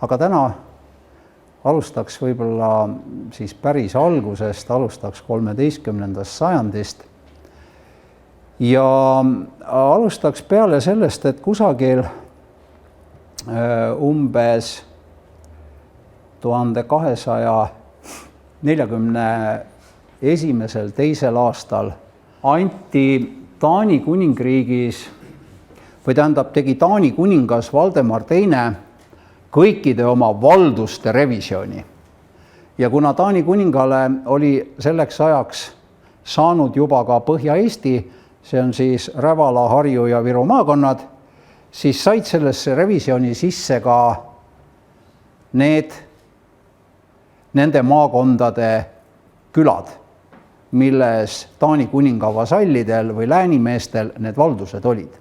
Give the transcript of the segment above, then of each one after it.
Aga täna alustaks võib-olla siis päris algusest, alustaks 13. sajandist ja alustaks peale sellest, et kusagil umbes 1241. aastal anti Taani kuningriigis või tegi Taani kuningas Valdemar II kõikide oma valduste revisjoni. Ja kuna Taani kuningale oli selleks ajaks saanud juba ka Põhja-Eesti, see on siis Rävala, Harju ja Viru maakonnad, siis said sellesse revisjoni sisse ka nende maakondade külad, milles Taani kuninga vasallidel või läänimeestel need valdused olid.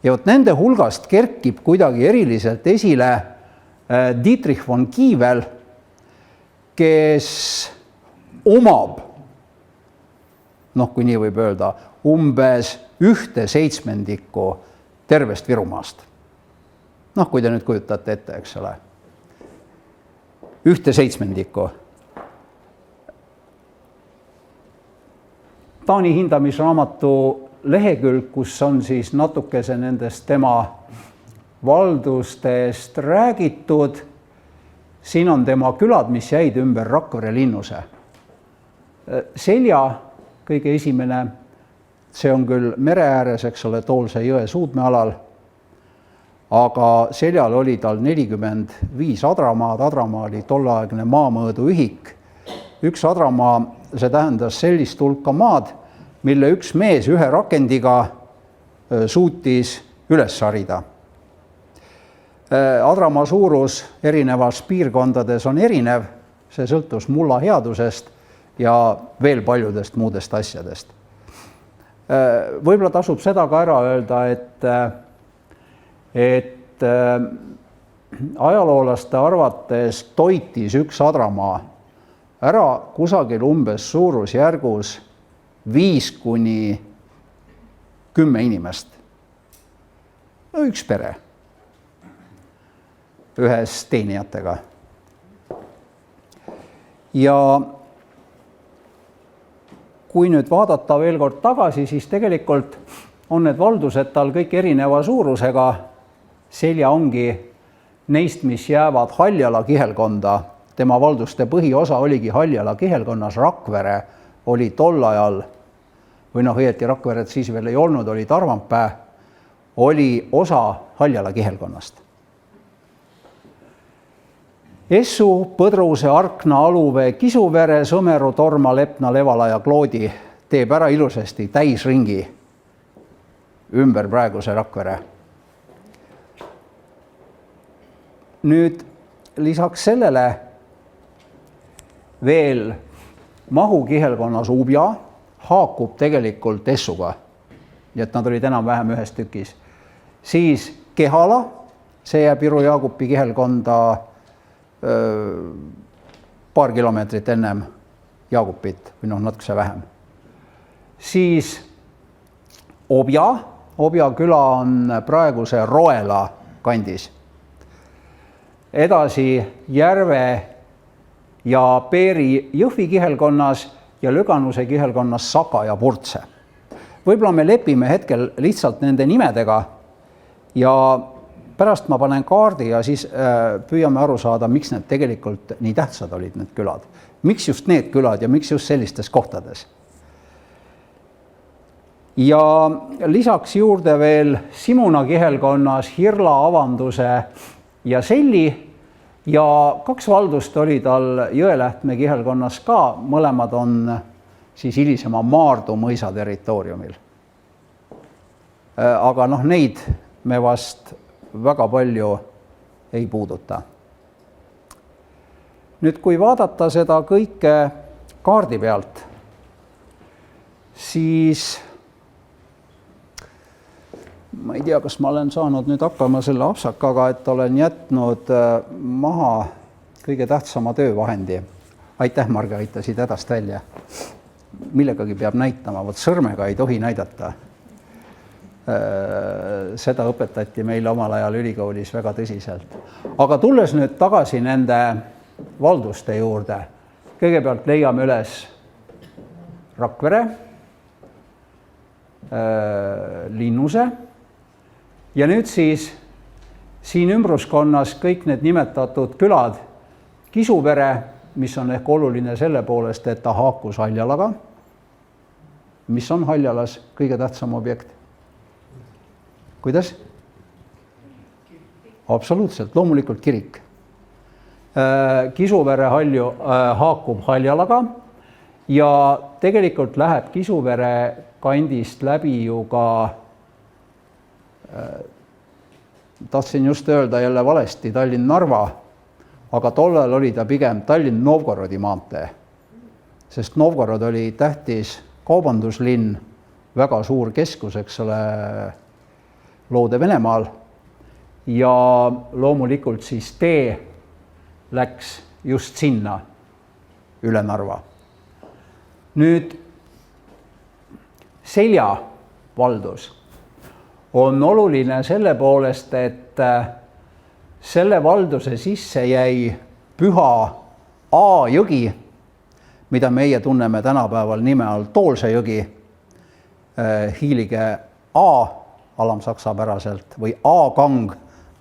Ja nende hulgast kerkib kuidagi eriliselt esile Dietrich von Kiewel, kes omab, kui nii võib öelda, umbes 1/7 tervest Virumaast. Kui te nüüd kujutate ette, eks ole. 1/7. Taani hindamisraamatu lehekülg, kus on siis natukese nendest tema valdustest räägitud. Siin on tema külad, mis jäid ümber Rakvere linnuse. Selja, kõige esimene, see on küll mere ääres, eks ole, Toolse jõe suudmealal, aga Seljal oli tal 45 adramaad, adramaa oli tolleaegne maamõõduühik. Üks adramaa, see tähendas sellist hulka maad, mille üks mees ühe rakendiga suutis üles harida. Adramaa suurus erinevas piirkondades on erinev, see sõltus mulla headusest ja veel paljudest muudest asjadest. Võib-olla tasub seda ka ära öelda, et ajaloolaste arvates toitis üks adramaa ära kusagil umbes suurusjärgus 5–10 inimest. Üks pere ühes teenijatega. Ja kui nüüd vaadata veel kord tagasi, siis tegelikult on need valdused tal kõik erineva suurusega. Selja ongi neist, mis jäävad Haljala kihelkonda. Tema valduste põhiosa oligi Haljala kihelkonnas, Rakvere oli tol ajal, või õieti Rakveret siis veel ei olnud, oli Tarvampää, oli osa Haljala kihelkonnast. Essu, Põdruse, Arkna, Aluvee, Kisuvere, Sõmeru, Torma, Lepna, Levala ja Kloodi teeb ära ilusasti täisringi ümber praeguse Rakvere. Nüüd lisaks sellele veel Mahu kihelkonnas Ubja haakub tegelikult Essuga, nii et nad olid enam-vähem ühes tükis. Siis Kehala, see jääb Viru-Jaagupi kihelkonda paar kilomeetrit ennem Jaagupit või natukese vähem. Siis Obja küla on praeguse Roela kandis. Edasi Järve ja Peeri Jõhvi kihelkonnas ja Lüganuse kihelkonnas Saka ja Purtse. Võib-olla me lepime hetkel lihtsalt nende nimedega ja pärast ma panen kaardi ja siis püüame aru saada, miks need tegelikult nii tähtsad olid need külad. Miks just need külad ja miks just sellistes kohtades. Ja lisaks juurde veel Simuna kihelkonnas Hirla, Avanduse ja Selli ja 2 valdust oli tal Jõelähtme kihelkonnas ka, mõlemad on siis hilisema Maardu mõisa territooriumil. Aga neid me vast väga palju ei puuduta. Nüüd, kui vaadata seda kõike kaardi pealt, siis ma ei tea, kas ma olen saanud nüüd hakkama selle apsakaga, et olen jätnud maha kõige tähtsama töövahendi. Aitäh, Marge, aitasid hädast välja. Millegagi peab näitama, sõrmega ei tohi näidata. Seda õpetati meile omal ajal ülikoolis väga tõsiselt. Aga tulles nüüd tagasi nende valduste juurde, kõigepealt leiame üles Rakvere, Linnuse ja nüüd siis siin ümbruskonnas kõik need nimetatud külad, Kisuvere, mis on ehk oluline selle poolest, et ta haakus Haljalaga. Mis on Haljalas kõige tähtsam objekt? Kuidas? Absoluutselt, loomulikult kirik. Kisuvere haakub Haljalaga ja tegelikult läheb Kisuvere kandist läbi ju ka, tahtsin just öelda jälle valesti, Tallinn-Narva, aga tollal oli ta pigem Tallinn-Novgorodi maantee, sest Novgorod oli tähtis kaubanduslinn, väga suur keskus, eks ole, Loode-Venemaal ja loomulikult siis tee läks just sinna üle Narva. Nüüd Selja valdus on oluline selle poolest, et selle valduse sisse jäi Püha A jõgi, mida meie tunneme tänapäeval nime all Toolse jõgi, hiilige A alamsaksapäraselt või A-kang,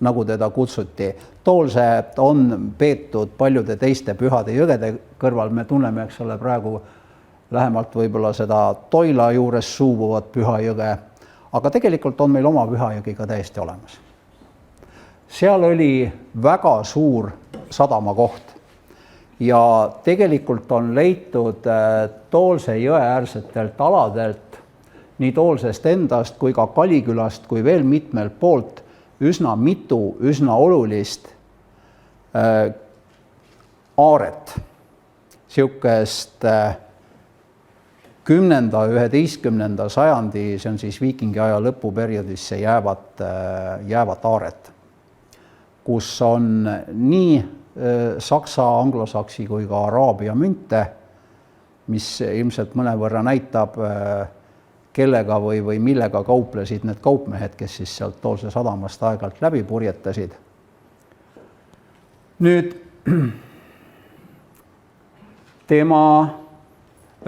nagu teda kutsuti. Toolset on peetud paljude teiste pühade jõgede kõrval. Me tunneme, eks ole, praegu lähemalt võib-olla seda Toila juures suubuvat püha jõge, aga tegelikult on meil oma püha jõgi ka täiesti olemas. Seal oli väga suur sadamakoht ja tegelikult on leitud Toolse jõe äärsetelt aladelt, nii Toolsest endast kui ka Kalikülast kui veel mitmelt poolt üsna mitu, üsna olulist aaret. Siukest 10.–11. sajandi, see on siis viikingi aja lõpuperioodisse jäävat aaret, kus on nii saksa, anglosaksi kui ka araabia münte, mis ilmselt mõnevõrra näitab, kellega või millega kauplesid need kaupmehed, kes siis sealt Toolse sadamast aegalt läbi purjetasid. Nüüd tema,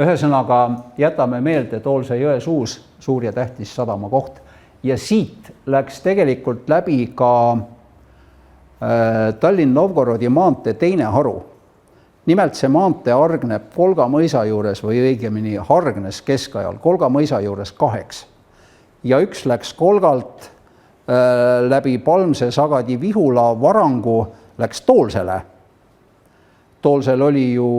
ühesõnaga jätame meelde Toolse jõe suur ja tähtis sadamakoht ja siit läks tegelikult läbi ka Tallinn-Novgorodi maantee teine haru. Nimelt see maantee hargneb Kolga mõisa juures või õigemini hargnes keskajal Kolga mõisa juures 2. Ja üks läks Kolgalt läbi Palmse, Sagadi, Vihula, Varangu, läks Toolsele. Toolsel oli ju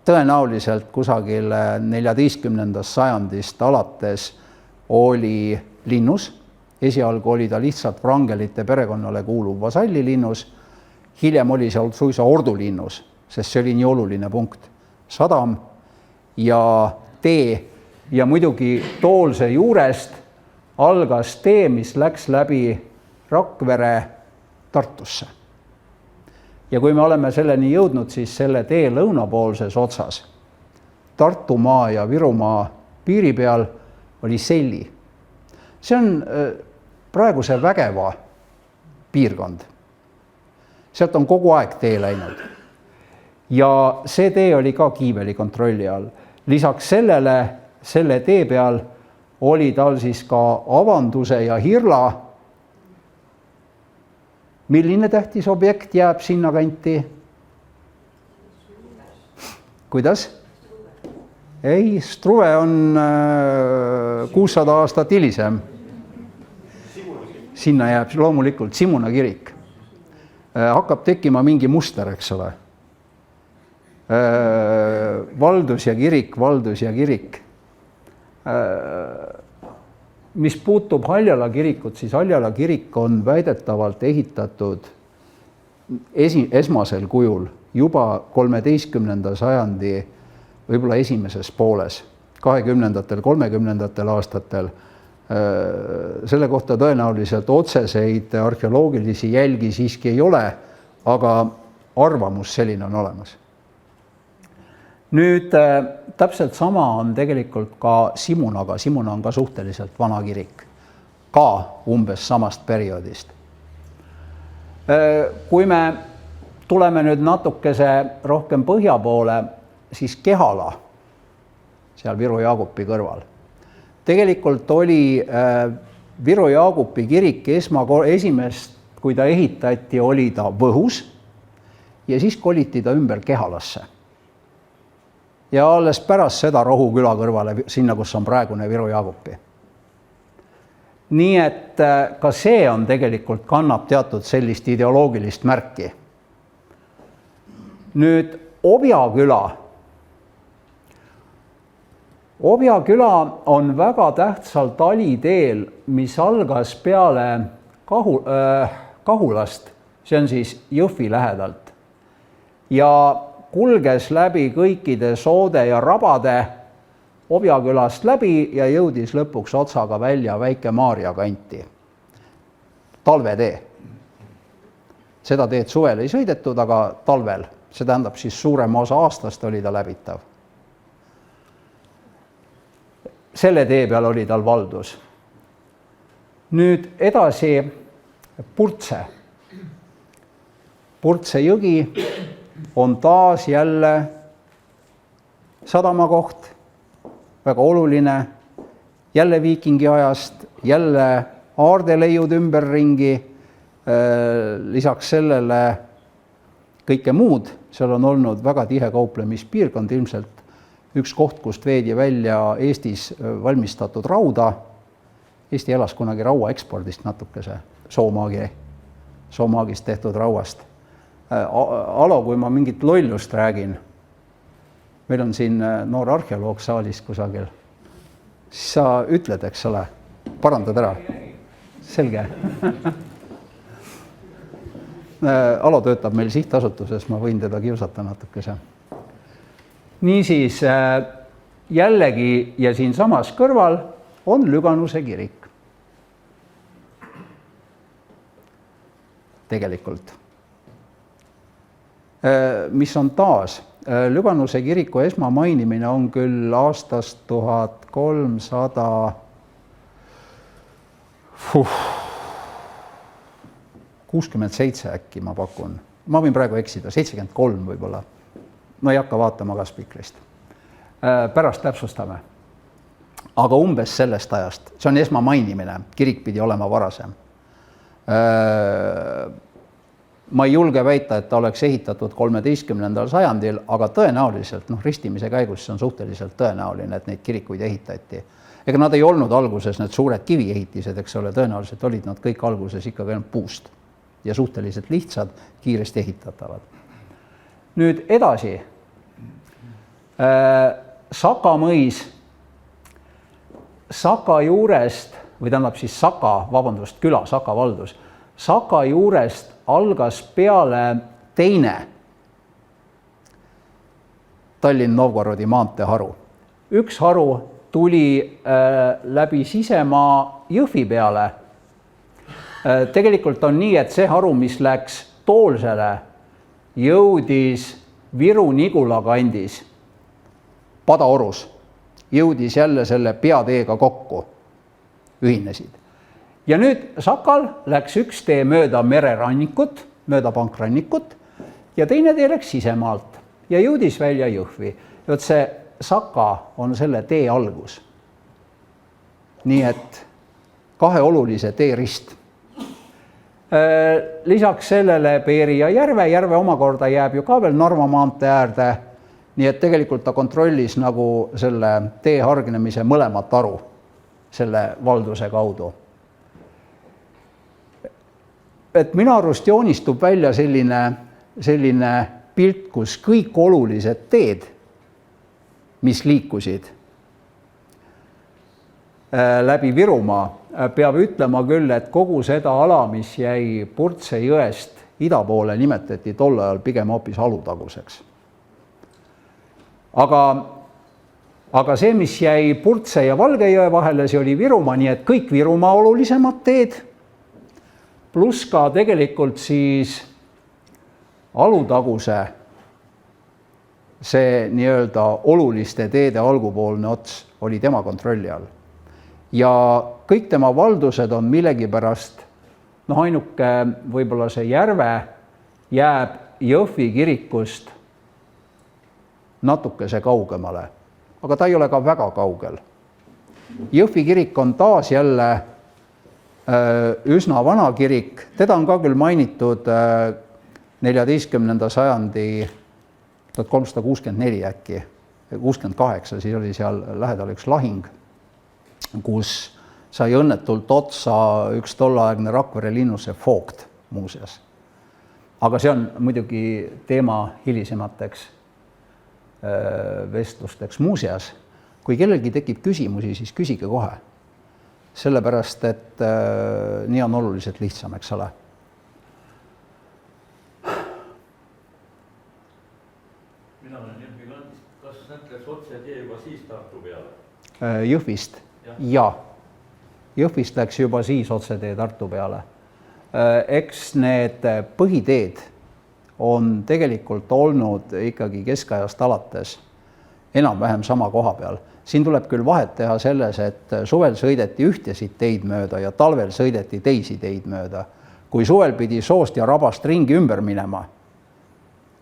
tõenäoliselt kusagil 14. sajandist alates oli linnus. Esialgu oli ta lihtsalt Wrangelite perekonnale kuuluv vasallilinnus. Hiljem oli seal suisa ordulinnus, sest see oli nii oluline punkt. Sadam ja tee ja muidugi Toolse juurest algas tee, mis läks läbi Rakvere Tartusse. Ja kui me oleme selleni jõudnud, siis selle tee lõunapoolses otsas, Tartumaa ja Virumaa piiri peal oli Selli. See on praeguse Vägeva piirkond. Sealt on kogu aeg tee läinud. Ja see tee oli ka Kiiveli kontrolli all. Lisaks sellele, selle tee peal oli tal siis ka Avanduse ja Hirla. Milline tähtis objekt jääb sinna kanti? Kuidas? Ei, Struve on 600 aastat hilisem. Sinna jääb loomulikult Simuna kirik. Hakkab tekkima mingi muster, eks ole. Valdus ja kirik, valdus ja kirik. Mis puutub Haljala kirikut, siis Haljala kirik on väidetavalt ehitatud esmasel kujul juba 13. sajandi võib-olla esimeses pooles, 20. 30. aastatel. Selle kohta tõenäoliselt otseseid arheoloogilisi jälgi siiski ei ole, aga arvamus selline on olemas. Nüüd täpselt sama on tegelikult ka Simunaga. Simuna on ka suhteliselt vana kirik, ka umbes samast perioodist. Kui me tuleme nüüd natukese rohkem põhja poole, siis Kehala, seal Viru Jaagupi kõrval. Tegelikult oli Viru Jaagupi kirik esimest, kui ta ehitati, oli ta Võhus ja siis koliti ta ümber Kehalasse. Ja alles pärast seda Rohuküla kõrvale, sinna, kus on praegune Viru Jaagupi. Nii et ka see on tegelikult kannab teatud sellist ideoloogilist märki. Nüüd Objaküla on väga tähtsal taliteel, mis algas peale Kahulast, see on siis Jõhvi lähedalt, ja kulges läbi kõikide soode ja rabade Objakülast läbi ja jõudis lõpuks otsaga välja Väike-Maarja kanti. Talvetee. Seda teed suvel ei sõidetud, aga talvel. See tähendab siis suurema osa aastast oli ta läbitav. Selle tee peal oli tal valdus. Nüüd edasi Purtse. Purtse jõgi on taas jälle sadamakoht, väga oluline, jälle viikingi ajast, jälle aardeleiud ümberringi, lisaks sellele kõike muud, seal on olnud väga tihe kauplemispiirkond, ilmselt üks koht, kust veedi välja Eestis valmistatud rauda. Eesti elas kunagi raua ekspordist natukese, soomaagist tehtud rauast. Alo, kui ma mingit lollust räägin, meil on siin noor arheoloog saalis kusagil, siis sa ütled, eks ole, parandad ära. Selge. Alo töötab meil sihtasutuses, ma võin teda kiusata natukese. Niisiis jällegi ja siin samas kõrval on Lüganuse kirik. Tegelikult. Mis on taas, Lüganuse kiriku esmamainimine on küll aastast 1367 äkki ma pakun. Ma võin praegu eksida, 73 võib-olla. No ei hakka vaatama ka spikrist. Pärast täpsustame. Aga umbes sellest ajast, see on esmamainimine, kirik pidi olema varasem. Ma ei julge väita, et ta oleks ehitatud 13. sajandil, aga tõenäoliselt, ristimise käigus see on suhteliselt tõenäoline, et neid kirikuid ehitati. Ega nad ei olnud alguses need suured kiviehitised, eks ole, tõenäoliselt olid nad kõik alguses ikkagi puust ja suhteliselt lihtsad, kiiresti ehitatavad. Nüüd edasi. Saka mõis, Saka juurest, või tähendab siis küla, Saka valdus, Saka juurest algas peale teine Tallinn-Novgorodi maanteeharu. Üks haru tuli läbi sisemaa Jõhvi peale. Tegelikult on nii, et see haru, mis läks Toolsele, jõudis Viru-Nigula kandis, Padaorus, jõudis jälle selle peateega kokku, ühinesid. Ja nüüd Sakal läks üks tee mööda mererannikut, mööda pankrannikut ja teine tee läks sisemaalt ja jõudis välja Jõhvi. Ja see Saka on selle tee algus. Nii et kahe olulise teerist. Lisaks sellele Peeri ja Järve omakorda jääb ju ka veel Narva maantee äärde, nii et tegelikult ta kontrollis nagu selle tee hargnemise mõlemat aru selle valduse kaudu. Et minu arust joonistub välja selline pilt, kus kõik olulised teed, mis liikusid läbi Virumaa, peab ütlema küll, et kogu seda ala, mis jäi Purtse jõest ida poole, nimetati tol ajal pigem hoopis Alutaguseks. Aga see, mis jäi Purtse ja Valge jõe vahele, see oli Virumaa, nii et kõik Virumaa olulisemad teed, pluss ka tegelikult siis Alutaguse see nii-öelda oluliste teede algupoolne ots oli tema kontrolli all. Ja kõik tema valdused on millegipärast, ainuke võib-olla see Järve jääb Jõhvi kirikust natukese kaugemale, aga ta ei ole ka väga kaugel. Jõhvi kirik on taas jälle üsna vana kirik, teda on ka küll mainitud 14. sajandi 1364 äkki, 68, siis oli seal lähedal üks lahing, kus sai õnnetult otsa üks tolleaegne Rakvere linnuse Vogt muuseas. Aga see on muidugi teema hilisemateks vestlusteks muuseas. Kui kellelgi tekib küsimusi, siis küsige kohe. Sellepärast, et nii on oluliselt lihtsam, eks ole. Mina olen Jõhvi kandist. Kas sealt läks otse tee juba siis Tartu peale? Jõhvist? Ja. Jõhvist läks juba siis otse tee Tartu peale. Eks need põhiteed on tegelikult olnud ikkagi keskajast alates enam-vähem sama koha peal. Siin tuleb küll vahet teha selles, et suvel sõideti ühtesid teid mööda ja talvel sõideti teisi teid mööda. Kui suvel pidi soost ja rabast ringi ümber minema,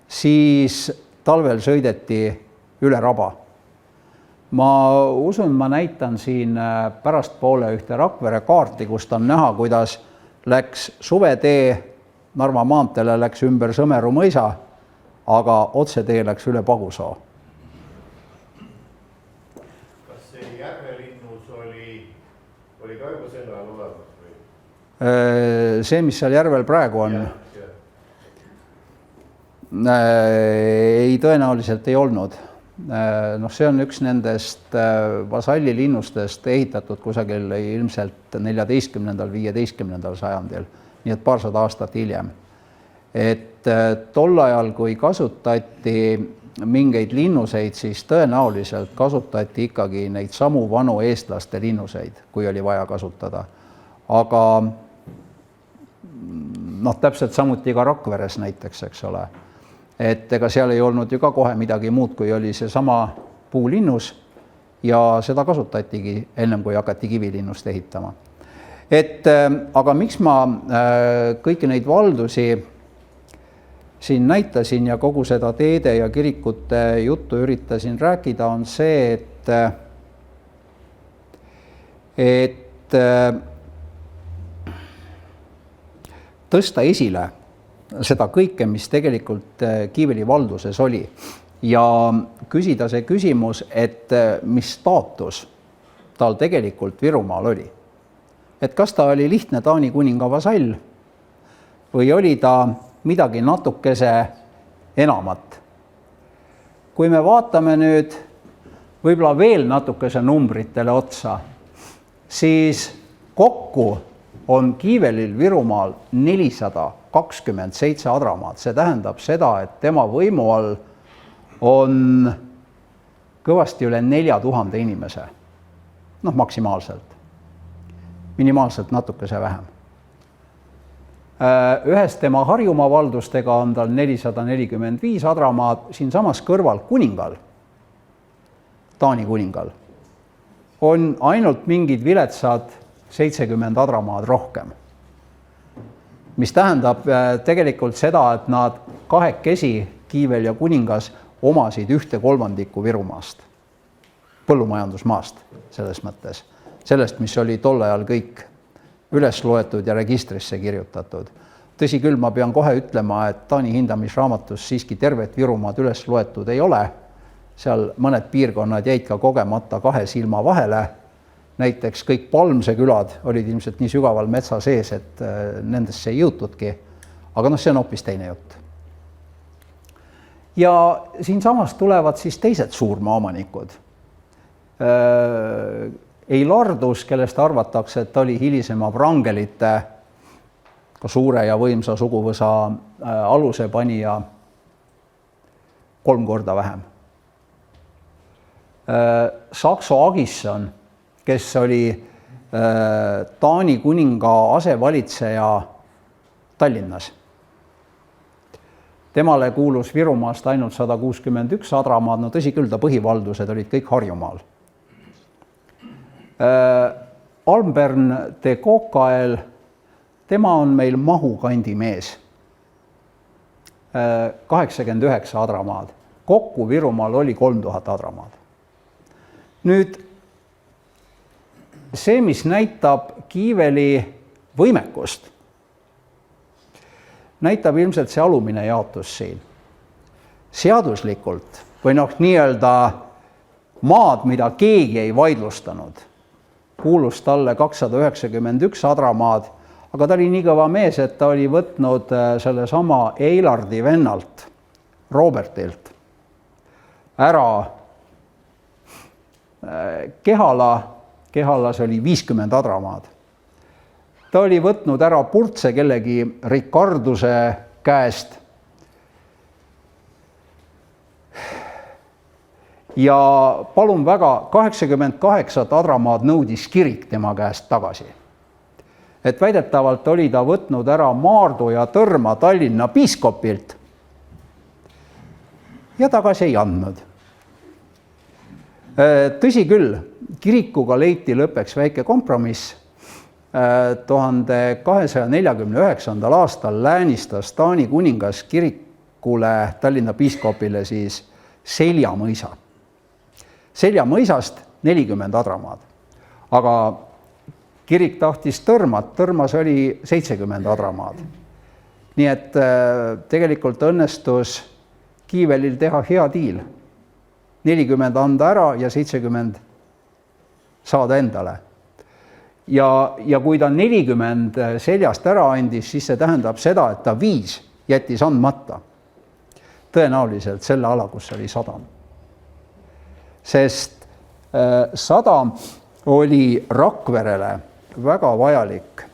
siis talvel sõideti üle raba. Ma usun, ma näitan siin pärast poole ühte Rakvere kaarti, kust on näha, kuidas läks suvetee Narva maanteele, läks ümber Sõmeru mõisa, aga otsetee läks üle Pagusoo. Kas see Järvelinnus oli ka juba selle ajal olemas? See, mis seal järvel praegu on, ei tõenäoliselt ei olnud. See on üks nendest vasallilinnustest ehitatud kusagil ilmselt 14.–15. sajandil, nii et paarsada aastat hiljem. Et tol ajal, kui kasutati mingeid linnuseid, siis tõenäoliselt kasutati ikkagi neid samu vanu eestlaste linnuseid, kui oli vaja kasutada. Aga täpselt samuti ka Rakveres näiteks, eks ole. Et ega seal ei olnud ju ka kohe midagi muud, kui oli see sama puulinnus ja seda kasutatigi ennem, kui hakati kivilinnust ehitama. Aga miks ma kõiki neid valdusi siin näitasin ja kogu seda teede ja kirikute juttu üritasin rääkida, on see, et tõsta esile seda kõike, mis tegelikult Kiiveli valduses oli ja küsida see küsimus, et mis staatus tal tegelikult Virumaal oli. Et kas ta oli lihtne Taani kuninga vasall või oli ta midagi natukese enamat. Kui me vaatame nüüd võib-olla veel natukese numbritele otsa, siis kokku on Kiivelil Virumaal 427 adramaad. See tähendab seda, et tema võimu all on kõvasti üle 4000 inimese. Maksimaalselt. Minimaalselt natukese vähem. Ühes tema Harjumaa valdustega on tal 445 adramaad, siin samas kõrval kuningal, Taani kuningal, on ainult mingid viletsad 70 adramaad rohkem. Mis tähendab tegelikult seda, et nad kahekesi, Kiivel ja kuningas, omasid 1/3 Virumaast, põllumajandusmaast selles mõttes. Sellest, mis oli tol ajal kõik üles loetud ja registrisse kirjutatud. Tõsi küll, ma pean kohe ütlema, et Taani hindamisraamatus siiski tervet Virumaad üles loetud ei ole. Seal mõned piirkonnad jäid ka kogemata 2 silma vahele. Näiteks kõik Palmse külad olid ilmselt nii sügaval metsa sees, et nendesse ei jõutudki. Aga see on hoopis teine jutt. Ja siinsamas tulevad siis teised suurmaaomanikud. Eilardus, kellest arvatakse, et oli hilisema Wrangelite, ka suure ja võimsa suguvõsa aluse panija 3 korda vähem. Saxo Agisson, kes oli Taani kuninga asevalitseja Tallinnas, temale kuulus Virumaast ainult 161 adramaad, no tõsi küll, ta põhivaldused olid kõik Harjumaal. Almbern de Kokael, tema on meil mahukandi mees. 89 adramaad. Kokku Virumaal oli 3000 adramaad. Nüüd see, mis näitab Kiiveli võimekust, näitab ilmselt see alumine jaotus siin. Seaduslikult või nii-öelda maad, mida keegi ei vaidlustanud, kuulus talle 291 adramaad, aga ta oli nii kõva mees, et ta oli võtnud selle sama Eilardi vennalt, Robertilt, ära Kehalas oli 50 adramaad. Ta oli võtnud ära Purtse kellegi Ricarduse käest ja palun väga, 88 adramaad nõudis kirik tema käest tagasi. Et väidetavalt oli ta võtnud ära Maardu ja Tõrma Tallinna piiskopilt ja tagasi ei andnud. Tõsi küll, kirikuga leiti lõppeks väike kompromiss. 1249. aastal läänistas Taani kuningas kirikule, Tallinna piiskopile siis Selja mõisa. Selja mõisast 40 adramaad, aga kirik tahtis Tõrmat, Tõrmas oli 70 adramaad. Nii et tegelikult õnnestus Kiivelil teha hea diil. 40 anda ära ja 70 saada endale. Ja kui ta 40 Seljast ära andis, siis see tähendab seda, et ta 5 jättis andmata. Tõenäoliselt selle ala, kus oli sadam. Sest sadam oli Rakverele väga vajalik.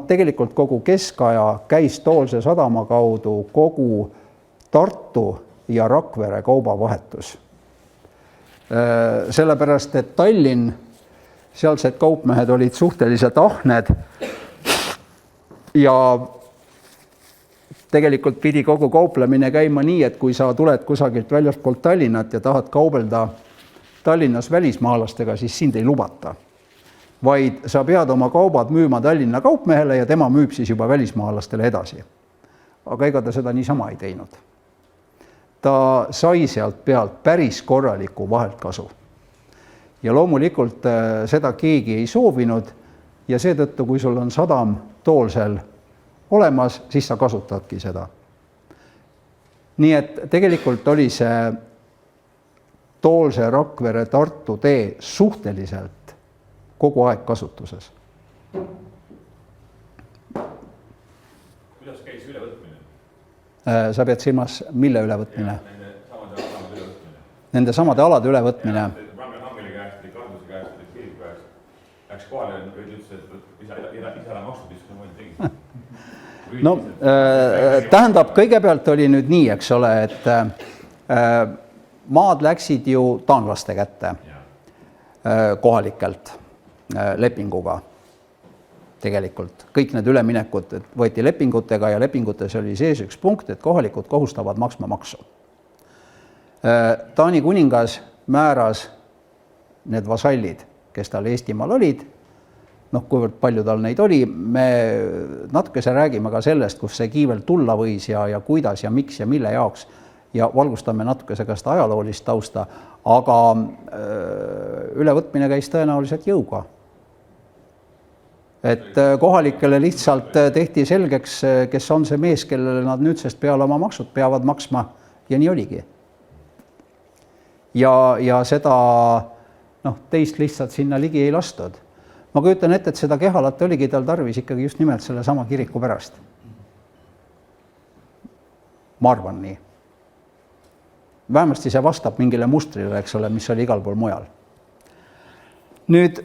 Tegelikult kogu keskaja käis Toolse sadama kaudu kogu Tartu ja Rakvere kaubavahetus. Sellepärast, et Tallinn, sealsed kaupmehed olid suhteliselt ahned ja tegelikult pidi kogu kauplemine käima nii, et kui sa tuled kusagilt väljaspoolt Tallinnat ja tahad kaubelda Tallinnas välismaalastega, siis sind ei lubata. Vaid sa pead oma kaubad müüma Tallinna kaupmehele ja tema müüb siis juba välismaalastele edasi. Aga ega ta seda niisama ei teinud. Ta sai sealt pealt päris korraliku vaheltkasu. Ja loomulikult seda keegi ei soovinud ja seetõttu, kui sul on sadam Toolsel olemas, siis sa kasutadki seda. Nii et tegelikult oli see Toolse, Rakvere, Tartu tee suhteliselt kogu aeg kasutuses. Kuidas käis ülevõtmine? Sa pead silmas, mille ülevõtmine? Nende samade alade ülevõtmine. Rangenhangeli käest, Ricarduse käest, kiriku käest. Läks kohale ja ütles, et ise ära makstud, mis ma tegi. No, tähendab, kõigepealt oli nüüd nii, eks ole, et maad läksid ju taanlaste kätte kohalikelt lepinguga tegelikult. Kõik need üleminekud võeti lepingutega ja lepingutes oli sees üks punkt, et kohalikud kohustavad maksma maksu. Taani kuningas määras need vasallid, kes tal Eestimaal olid, kuivõrd palju tal neid oli, me natuke se räägime ka sellest, kus see Kiivel tulla võis ja kuidas ja miks ja mille jaoks ja valgustame natuke seda ajaloolist tausta, aga ülevõtmine käis tõenäoliselt jõuga. Et kohalikele lihtsalt tehti selgeks, kes on see mees, kellele nad nüüdsest peale oma maksud peavad maksma ja nii oligi. Ja seda teist lihtsalt sinna ligi ei lastud. Ma kujutan ette, et seda Kehalat oligi tal tarvis ikkagi just nimelt selle sama kiriku pärast. Ma arvan nii. Vähemasti see vastab mingile mustrile, eks ole, mis oli igal pool mujal. Nüüd,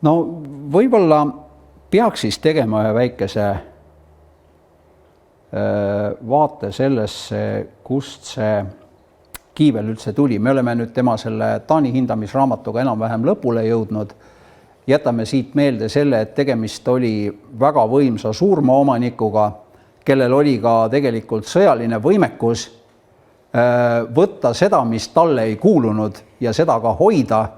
võib-olla peaks siis tegema ühe väikese vaate sellesse, kust see Kiivel üldse tuli. Me oleme nüüd tema selle Taani hindamisraamatuga enam-vähem lõpule jõudnud jätame siit meelde selle, et tegemist oli väga võimsa suurmaaomanikuga, kellel oli ka tegelikult sõjaline võimekus võtta seda, mis talle ei kuulunud ja seda ka hoida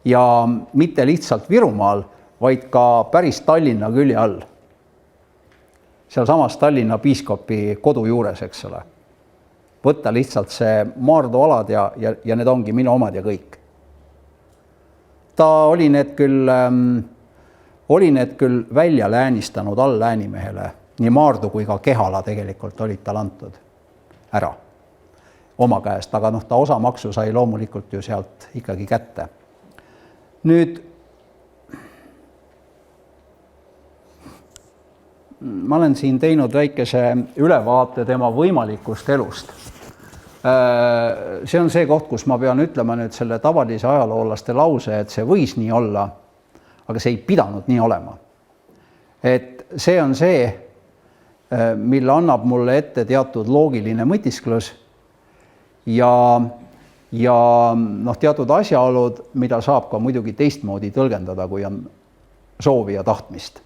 ja mitte lihtsalt Virumaal, vaid ka päris Tallinna külje all. Seal samas Tallinna piiskopi kodu juures, eks ole. Võtta lihtsalt see Maardu alad ja need ongi minu omad ja kõik. Ta oli need küll välja läänistanud all läänimehele, nii Maardu kui ka Kehala tegelikult olid tal antud ära oma käest, aga ta osa maksu sai loomulikult ju sealt ikkagi kätte. Nüüd ma olen siin teinud väikese ülevaate tema võimalikust elust. See on see koht, kus ma pean ütlema nüüd selle tavalise ajaloolaste lause, et see võis nii olla, aga see ei pidanud nii olema. Et see on see, mille annab mulle ette teatud loogiline mõtisklus ja teatud asjaolud, mida saab ka muidugi teistmoodi tõlgendada, kui on soovi ja tahtmist.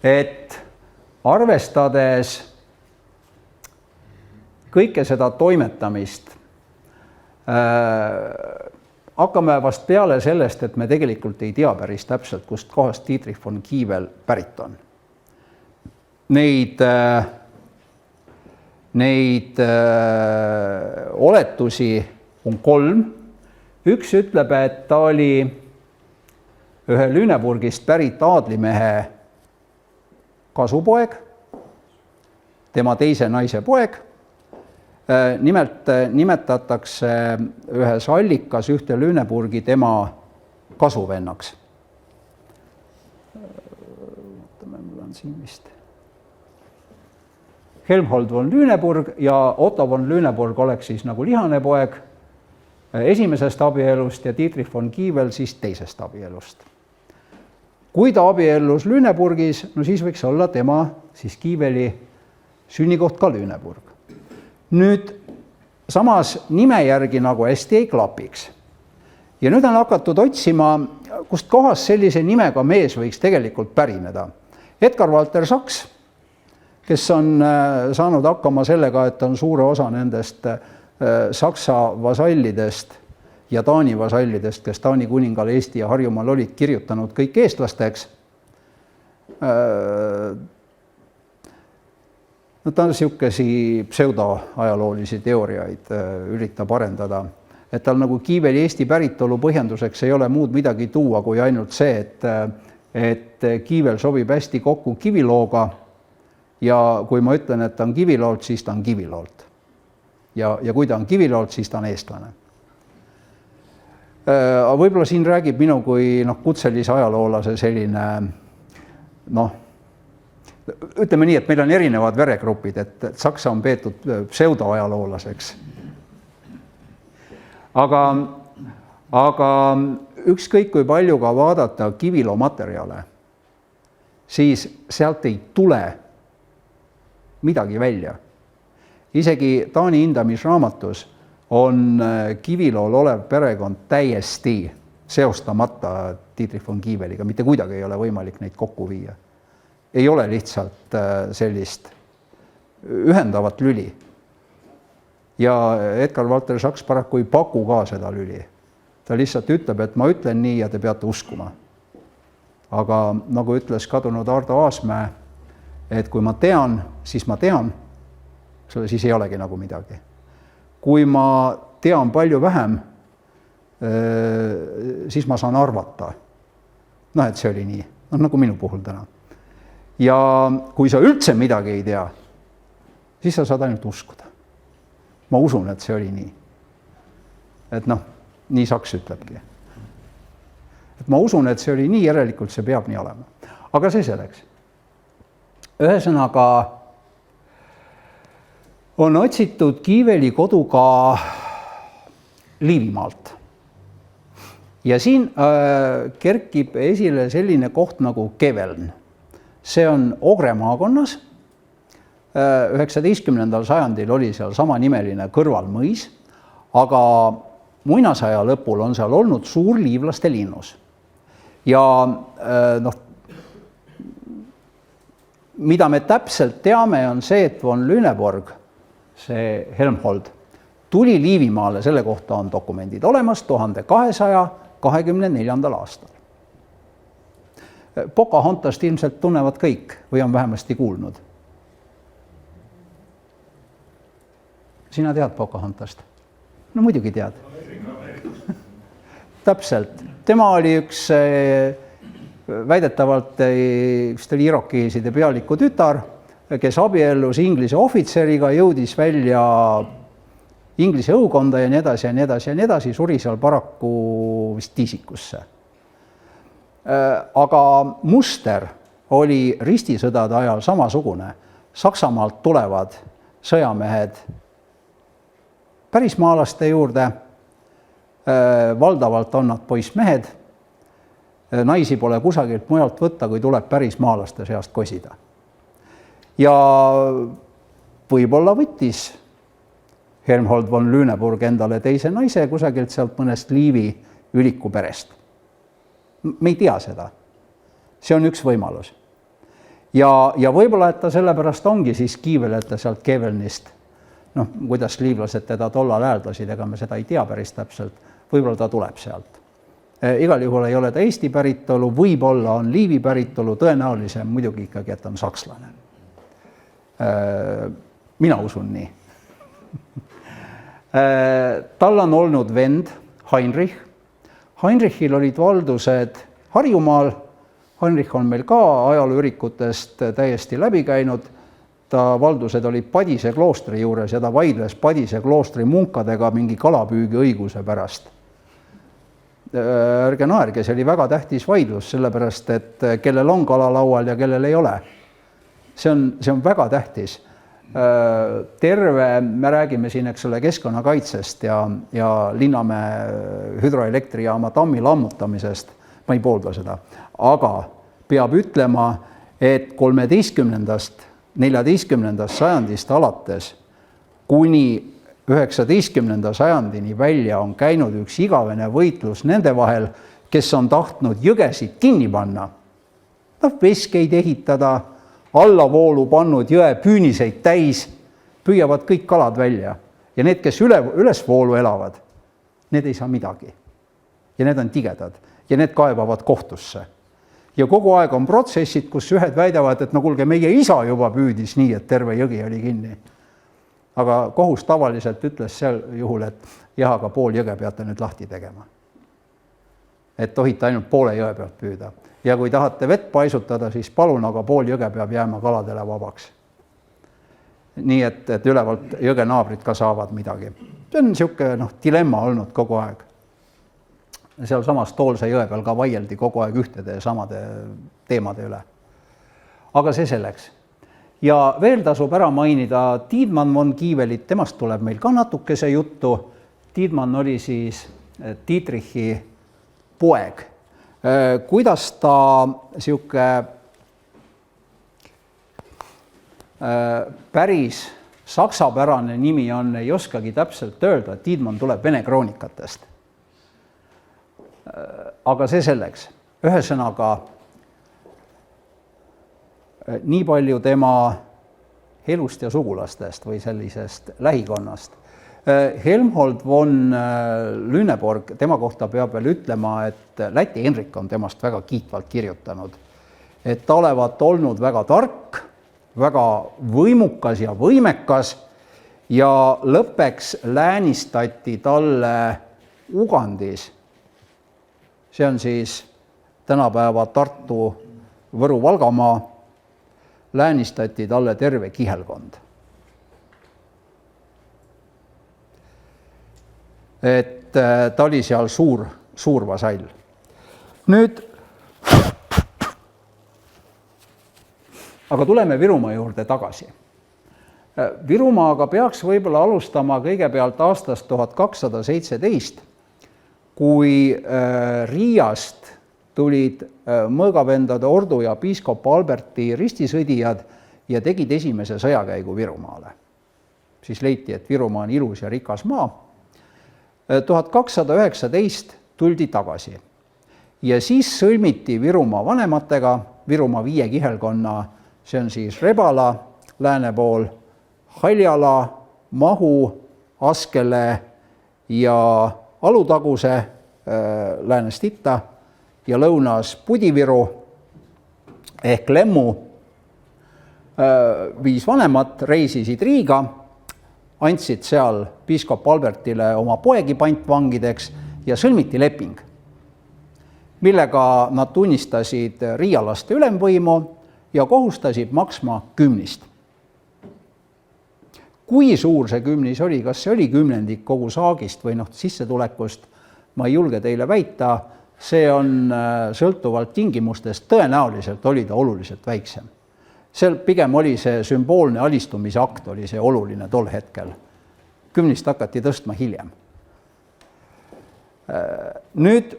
Et arvestades kõike seda toimetamist, hakkame vast peale sellest, et me tegelikult ei tea päris täpselt, kust kohast Dietrich von Kiewel pärit on. Neid oletusi on 3. Üks ütleb, et ta oli ühe Lüneburgist pärit aadlimehe kasupoeg, tema teise naise poeg. Nimelt nimetatakse ühes allikas ühte Lüneburgi tema kasuvennaks. Mul on siin vist Helmhold von Lüneburg ja Otto von Lüneburg oleks siis nagu lihane poeg esimesest abielust ja Dietrich von Kiewel siis teisest abielust. Kui ta abiellus Lüneburgis, no siis võiks olla tema siis Kieweli sünnikoht ka Lüneburg. Nüüd samas nime järgi nagu hästi ei klapiks. Ja nüüd on hakatud otsima, kust kohast sellise nimega mees võiks tegelikult pärineda. Edgar Walter Sachs, kes on saanud hakkama sellega, et on suure osa nendest Saksa vasallidest ja Taani vasallidest, kes Taani kuningal Eesti ja Harjumaal olid, kirjutanud kõik eestlasteks. Ta on siukesi pseudoajaloolisi teooriaid üritab arendada, et tal nagu Kieweli Eesti päritolu põhjenduseks ei ole muud midagi tuua kui ainult see, et Kiewel sobib hästi kokku Kivilooga ja kui ma ütlen, et ta on Kiviloolt, siis ta on Kiviloolt. Ja kui ta on Kiviloolt, siis ta on eestlane. Võib-olla siin räägib minu kui kutselise ajaloolase selline, ütleme nii, et meil on erinevad veregrupid, et Saksa on peetud pseudoajaloolaseks. Aga ükskõik kui palju ka vaadata Kiviloo materjale, siis sealt ei tule midagi välja. Isegi Taani hindamisraamatus on Kivilool olev perekond täiesti seostamata Dietrich von Kieweliga, mitte kuidagi ei ole võimalik neid kokku viia. Ei ole lihtsalt sellist ühendavat lüli. Ja Edgar Walter Sachs paraku ei paku ka seda lüli. Ta lihtsalt ütleb, et ma ütlen nii ja te peate uskuma. Aga nagu ütles kadunud Ardo Aasmäe, et kui ma tean, siis ma tean, siis ei olegi nagu midagi. Kui ma tean palju vähem, siis ma saan arvata. Et see oli nii, nagu minu puhul täna. Ja kui sa üldse midagi ei tea, siis sa saad ainult uskuda. Ma usun, et see oli nii. Et nii Saks ütlebki. Et ma usun, et see oli nii, järelikult see peab nii olema. Aga see selleks. Ühesõnaga on otsitud Kieweli kodu ka Liivimaalt. Ja siin kerkib esile selline koht nagu Keveln. See on Ogre maakonnas. 19. sajandil oli seal sama nimeline kõrvalmõis, aga muinasaja lõpul on seal olnud suur liivlaste linnus. ja mida me täpselt teame, on see, et von Lüneburg, see Helmholtz, tuli Liivimaale, selle kohta on dokumendid olemas 1224. aastal. Pocahontas't ilmselt tunnevad kõik või on vähemasti kuulnud. Sina tead Pocahontas't? No muidugi tead. Täpselt. Tema oli üks väidetavalt vist oli irokeeside pealiku tütar, kes abiellus Inglise ohvitseriga, jõudis välja Inglise õukonda ja nii edasi ja nii edasi ja nii edasi, suri seal paraku vist tiisikusse. Aga muster oli ristisõdade ajal samasugune. Saksamaalt tulevad sõjamehed pärismaalaste juurde, valdavalt on nad poissmehed, naisi pole kusagilt mujalt võtta, kui tuleb pärismaalaste seast kosida. Ja võib-olla võttis Helmholtz von Lüneburg endale teise naise kusagilt sealt mõnest Liivi üliku perest. Me ei tea seda. See on üks võimalus. Ja võib-olla, et ta sellepärast ongi siis kiivelete sealt Kevelnist, kuidas liivlased teda tollal hääldasid, ega me seda ei tea päris täpselt, võib-olla ta tuleb sealt. Igal juhul ei ole ta Eesti päritolu, võib-olla on Liivi päritolu, tõenäolisem muidugi ikkagi, et on sakslane. Mina usun nii. Tal on olnud vend Heinrich. Heinrichil olid valdused Harjumaal. Heinrich on meil ka ajalooürikutest täiesti läbi käinud. Ta valdused olid Padise kloostri juures ja ta vaidles Padise kloostri munkadega mingi kalapüügi õiguse pärast. Ärge naerge, see oli väga tähtis vaidlus, sellepärast, et kellel on kalalaual ja kellel ei ole. See on väga tähtis. Me räägime siin, eks ole, keskkonnakaitsest ja Linnamäe hüdroelektrijaama tammi lammutamisest. Ma ei poolda seda. Aga peab ütlema, et 13. 14. sajandist alates kuni 19. sajandini välja on käinud üks igavene võitlus nende vahel, kes on tahtnud jõgesid kinni panna. Veskeid ehitada, allavoolu pannud jõe püüniseid täis, püüavad kõik kalad välja. Ja need, kes ülesvoolu elavad, need ei saa midagi. Ja need on tigedad. Ja need kaebavad kohtusse. Ja kogu aeg on protsessid, kus ühed väidavad, et kuulge, meie isa juba püüdis nii, et terve jõgi oli kinni. Aga kohus tavaliselt ütles seal juhul, et jah, aga pool jõge peate nüüd lahti tegema. Et tohite ainult poole jõe pealt püüda. Ja kui tahate vett paisutada, siis palun, aga pool jõge peab jääma kaladele vabaks. Nii, et ülevalt jõge naabrid ka saavad midagi. See on niisugune dilemma olnud kogu aeg. Seal samas Toolse jõe peal ka vaieldi kogu aeg ühtede ja samade teemade üle. Aga see selleks. Ja veel tasub ära mainida Tiedmann von Kiivelit, temast tuleb meil ka natukese juttu. Tiedmann oli siis Dietrichi poeg. Kuidas ta siuke päris saksapärane nimi on, ei oskagi täpselt öelda, et Tiedmann tuleb Vene kroonikatest. Aga see selleks. Ühesõnaga, nii palju tema elust ja sugulastest või sellisest lähikonnast. Helmholtz von Lüneburg, tema kohta peab veel ütlema, et Läti Henrik on temast väga kiitvalt kirjutanud. Et ta olevat olnud väga tark, väga võimukas ja võimekas ja lõppeks läänistati talle Ugandis. See on siis tänapäeva Tartu, Võru, Valgamaa, läänistati talle terve kihelkond. Et ta oli seal suur vasall. Nüüd, aga tuleme Virumaa juurde tagasi. Virumaaga peaks võib-olla alustama kõigepealt aastast 1217, kui Riiast tulid mõõgavendade ordu ja piiskop Alberti ristisõdijad ja tegid esimese sõjakäigu Virumaale. Siis leiti, et Virumaa on ilus ja rikas maa. 1219 tuldi tagasi ja siis sõlmiti Virumaa vanematega, Virumaa 5 kihelkonna, see on siis Rebala lääne pool, Haljala, Mahu, Askele ja Alutaguse läänest itta ja lõunas Pudiviru ehk Lemmu 5 vanemat reisisid Riiga, andsid seal piiskop Albertile oma poegi pantvangideks ja sõlmiti leping, millega nad tunnistasid riialaste ülemvõimu ja kohustasid maksma kümnist. Kui suur see kümnis oli, kas see oli 10% kogu saagist või sissetulekust, ma ei julge teile väita, see on sõltuvalt tingimustest, tõenäoliselt oli ta oluliselt väiksem. Seal pigem oli see sümboolne alistumise akt, oli see oluline tol hetkel. Kümnist hakati tõstma hiljem. Nüüd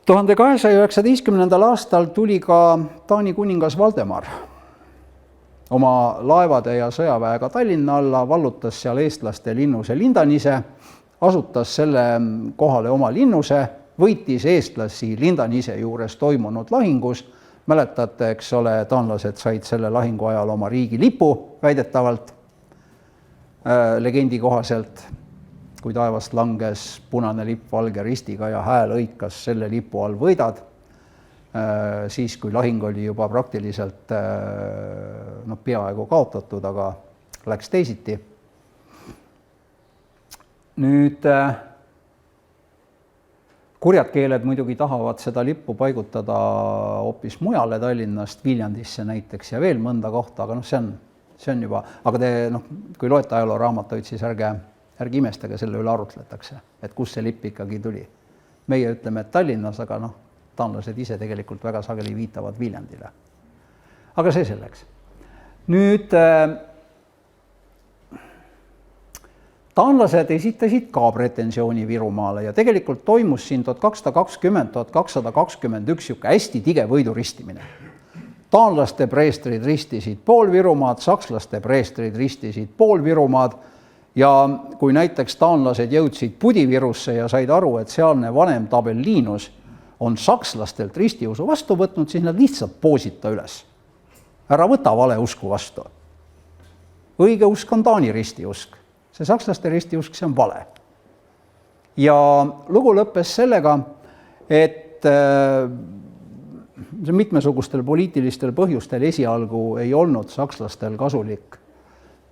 1219. aastal tuli ka Taani kuningas Valdemar oma laevade ja sõjaväega Tallinna alla, vallutas seal eestlaste linnuse Lindanise, asutas selle kohale oma linnuse, võitis eestlasi Lindanise juures toimunud lahingus. Mäletate, eks ole, taanlased said selle lahingu ajal oma riigi lipu väidetavalt legendi kohaselt, kui taevast langes punane lipp valge ristiga ja hääl õikas selle lipu all võidad, siis kui lahing oli juba praktiliselt peaaegu kaotatud, aga läks teisiti. Nüüd kurjad keeled muidugi tahavad seda lippu paigutada hoopis mujale Tallinnast, Viljandisse näiteks ja veel mõnda kohta, aga see on juba, aga te, kui loete ajalooraamatuid, siis ärge imestage, selle üle arutletakse, et kus see lipp ikkagi tuli. Meie ütleme, et Tallinnas, aga taanlased ise tegelikult väga sageli viitavad Viljandile. Aga see selleks. Nüüd taanlased esitasid ka pretensiooni Virumaale ja tegelikult toimus siin 1220-1221 hästi tige võiduristimine. Taanlaste preestrid ristisid pool Virumaad, sakslaste preestrid ristisid pool Virumaad ja kui näiteks taanlased jõudsid Pudivirusse ja said aru, et sealne vanem tabelliinus on sakslastelt ristiusu vastu võtnud, siis nad lihtsalt poosita üles. Ära võta vale usku vastu. Õige usk on Taani ristiusk. See sakslaste ristiusk, see on vale. Ja lugu lõppes sellega, et see mitmesugustel poliitilistel põhjustel esialgu ei olnud sakslastel kasulik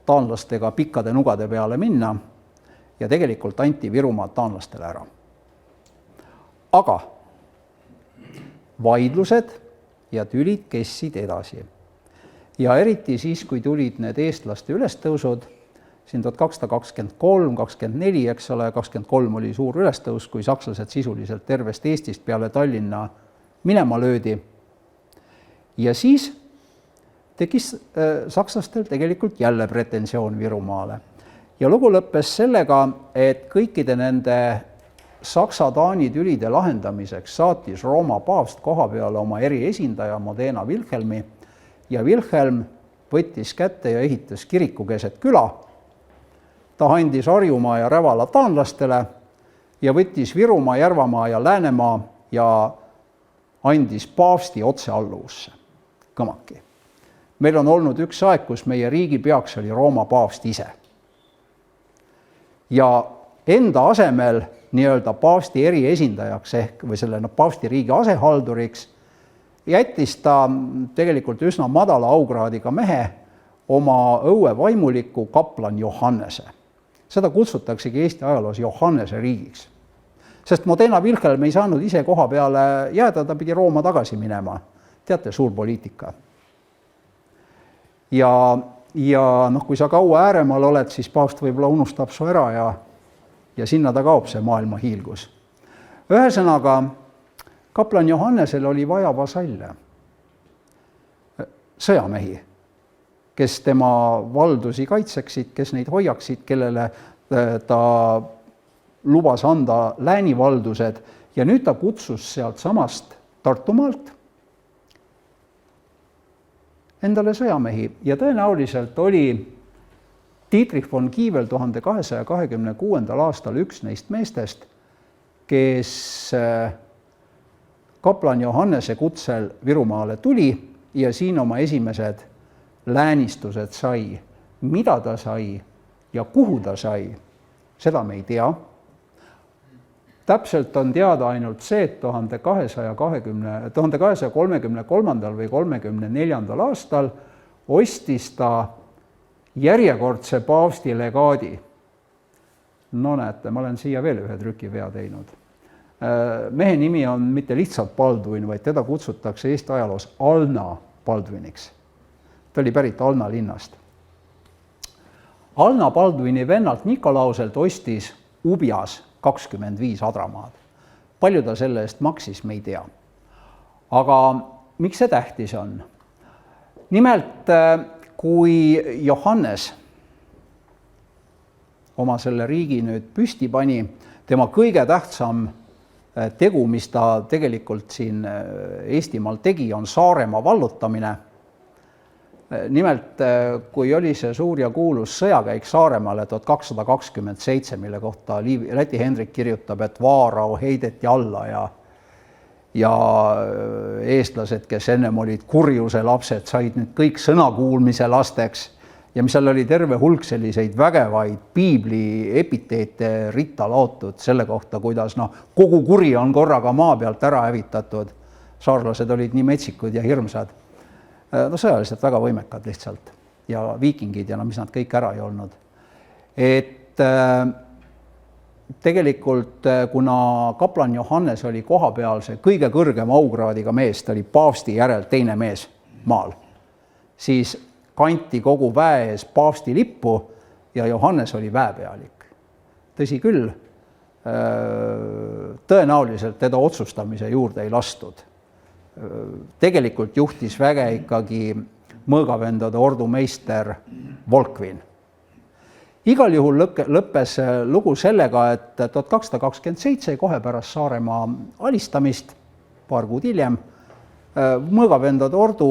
taanlastega pikkade nugade peale minna ja tegelikult anti Virumaad taanlastele ära. Aga vaidlused ja tülid kestsid edasi. Ja eriti siis, kui tulid need eestlaste ülestõusud, siin 1223-24, eks ole, 23 oli suur ülestõus, kui sakslased sisuliselt tervest Eestist peale Tallinna minema löödi. Ja siis tekkis sakslastel tegelikult jälle pretensioon Virumaale. Ja lugu lõppes sellega, et kõikide nende Saksa-Taani tülide lahendamiseks saatis Rooma paavst koha peale oma eriesindaja Modena Wilhelmi ja Wilhelm võttis kätte ja ehitas kiriku keset küla. Ta andis Harjumaa ja Rävala taanlastele ja võttis Virumaa, Järvamaa ja Läänemaa ja andis paavsti otsealluvusse. Kõmaki. Meil on olnud üks aeg, kus meie riigipeaks oli Rooma paavst ise. Ja enda asemel nii-öelda paavsti eriesindajaks ehk või selle paavsti riigi asehalduriks jättis ta tegelikult üsna madala aukraadiga mehe oma õue vaimuliku kaplan Johannese. Seda kutsutaksegi Eesti ajaloos Johannese riigiks. Sest Modena Wilhelm ei saanud ise koha peale jääda, ta pidi Rooma tagasi minema. Teate, suur poliitika. Ja kui sa kaua ääremaal oled, siis paavst võib-olla unustab su ära ja sinna ta kaob see maailma hiilgus. Ühesõnaga, kaplan Johannesel oli vaja vasalle, sõjamehi, kes tema valdusi kaitseksid, kes neid hoiaksid, kellele ta lubas anda läänivaldused ja nüüd ta kutsus sealt samast Tartumaalt endale sõjamehi ja tõenäoliselt oli Dietrich von Kiewel 1226. aastal üks neist meestest, kes kaplan Johannese kutsel Virumaale tuli ja siin oma esimesed läänistused sai. Mida ta sai ja kuhu ta sai, seda me ei tea. Täpselt on teada ainult see, et 1233. või 34. aastal ostis ta järjekordse paavsti legaadi. No näete, ma olen siia veel ühe trükivea teinud. Mehe nimi on mitte lihtsalt Baldwin, vaid teda kutsutakse Eesti ajaloos Alna Baldwiniks. Ta oli pärit Alna linnast. Alna Baldwini vennalt Nikolauselt ostis Ubjas 25 adramaad. Palju ta selle eest maksis, me ei tea. Aga miks see tähtis on? Nimelt, kui Johannes oma selle riigi nüüd püsti pani, tema kõige tähtsam tegu, mis ta tegelikult siin Eestimaal tegi, on Saaremaa vallutamine. Nimelt, kui oli see suur ja kuulus sõjakäik Saaremaale 1227, mille kohta Läti Hendrik kirjutab, et Vaarau heideti alla ja eestlased, kes ennem olid kurjuse lapsed, said nüüd kõik sõnakuulmise lasteks ja mis seal oli terve hulk selliseid vägevaid piibli epiteete ritta laotud selle kohta, kuidas kogu kuri on korraga maa pealt ära hävitatud. Saarlased olid nii metsikud ja hirmsad. Sõjaliselt väga võimekad lihtsalt ja viikingid ja mis nad kõik ära ei olnud. Et tegelikult, kuna kaplan Johannes oli kohapealse kõige kõrgema aukraadiga mees, ta oli paavsti järel teine mees maal, siis kanti kogu väe ees paavsti lippu ja Johannes oli väepealik. Tõsi küll, tõenäoliselt teda otsustamise juurde ei lastud. Tegelikult juhtis väge ikkagi mõõgavendade ordumeister Volkvin. Igal juhul lõppes lugu sellega, et 1227 kohe pärast Saaremaa alistamist, paar kuud hiljem, mõõgavendade ordu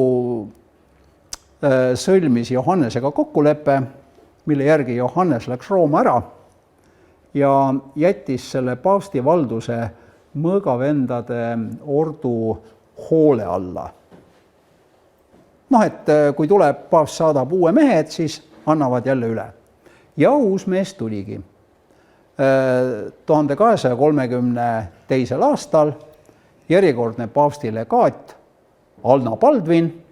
sõlmis Johannesega kokkuleppe, mille järgi Johannes läks Rooma ära ja jättis selle paavsti valduse mõõgavendade ordu hoole alla. Et kui tuleb, paavst saadab uue mehe, et siis annavad jälle üle. Ja uus mees tuligi. 1232. aastal järjekordne paavsti legaat Alna Baldwin,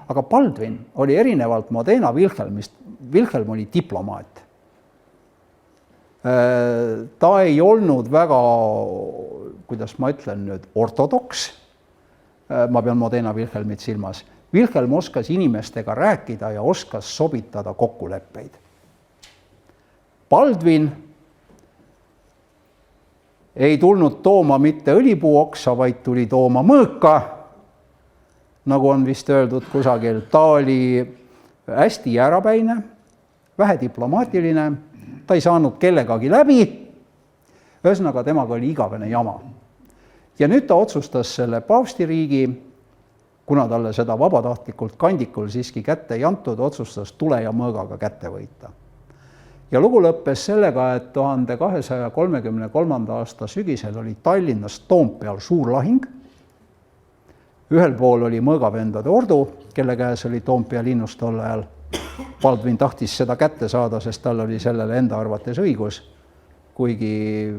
aga Baldwin oli erinevalt Modena Wilhelmist, Wilhelm oli diplomaat. Ta ei olnud väga, kuidas ma ütlen nüüd, ortodoks, ma pean Modena Wilhelmit silmas. Wilhelm oskas inimestega rääkida ja oskas sobitada kokkuleppeid. Baldwin ei tulnud tooma mitte õlipuuoksa, vaid tuli tooma mõõka, nagu on vist öeldud kusagil. Ta oli hästi jäärapäine, vähe diplomaatiline, ta ei saanud kellegagi läbi, ühesõnaga temaga oli igavene jama. Ja nüüd ta otsustas selle paavstiriigi, kuna talle seda vabatahtlikult kandikul siiski kätte ei antud, otsustas tule ja mõõgaga kätte võita. Ja lugu lõppes sellega, et 1233. aasta sügisel oli Tallinnas Toompeal suur lahing. Ühel pool oli mõõgavendade ordu, kelle käes oli Toompea linnus tol ajal. Baldwin tahtis seda kätte saada, sest tal oli sellele enda arvates õigus, kuigi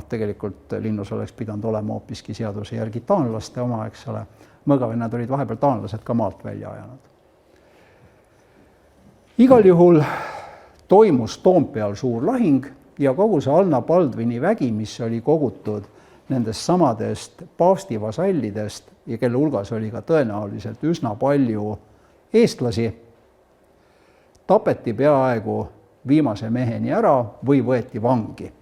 tegelikult linnus oleks pidanud olema hoopiski seaduse järgi taanlaste oma, eks ole. Mõõgavennad olid vahepeal taanlased ka maalt välja ajanud. Igal juhul toimus Toompeal suur lahing ja kogu see Alna Baldwini vägi, mis oli kogutud nendest samadest paavsti vasallidest ja kelle hulgas oli ka tõenäoliselt üsna palju eestlasi, tapeti peaaegu viimase meheni ära või võeti vangi.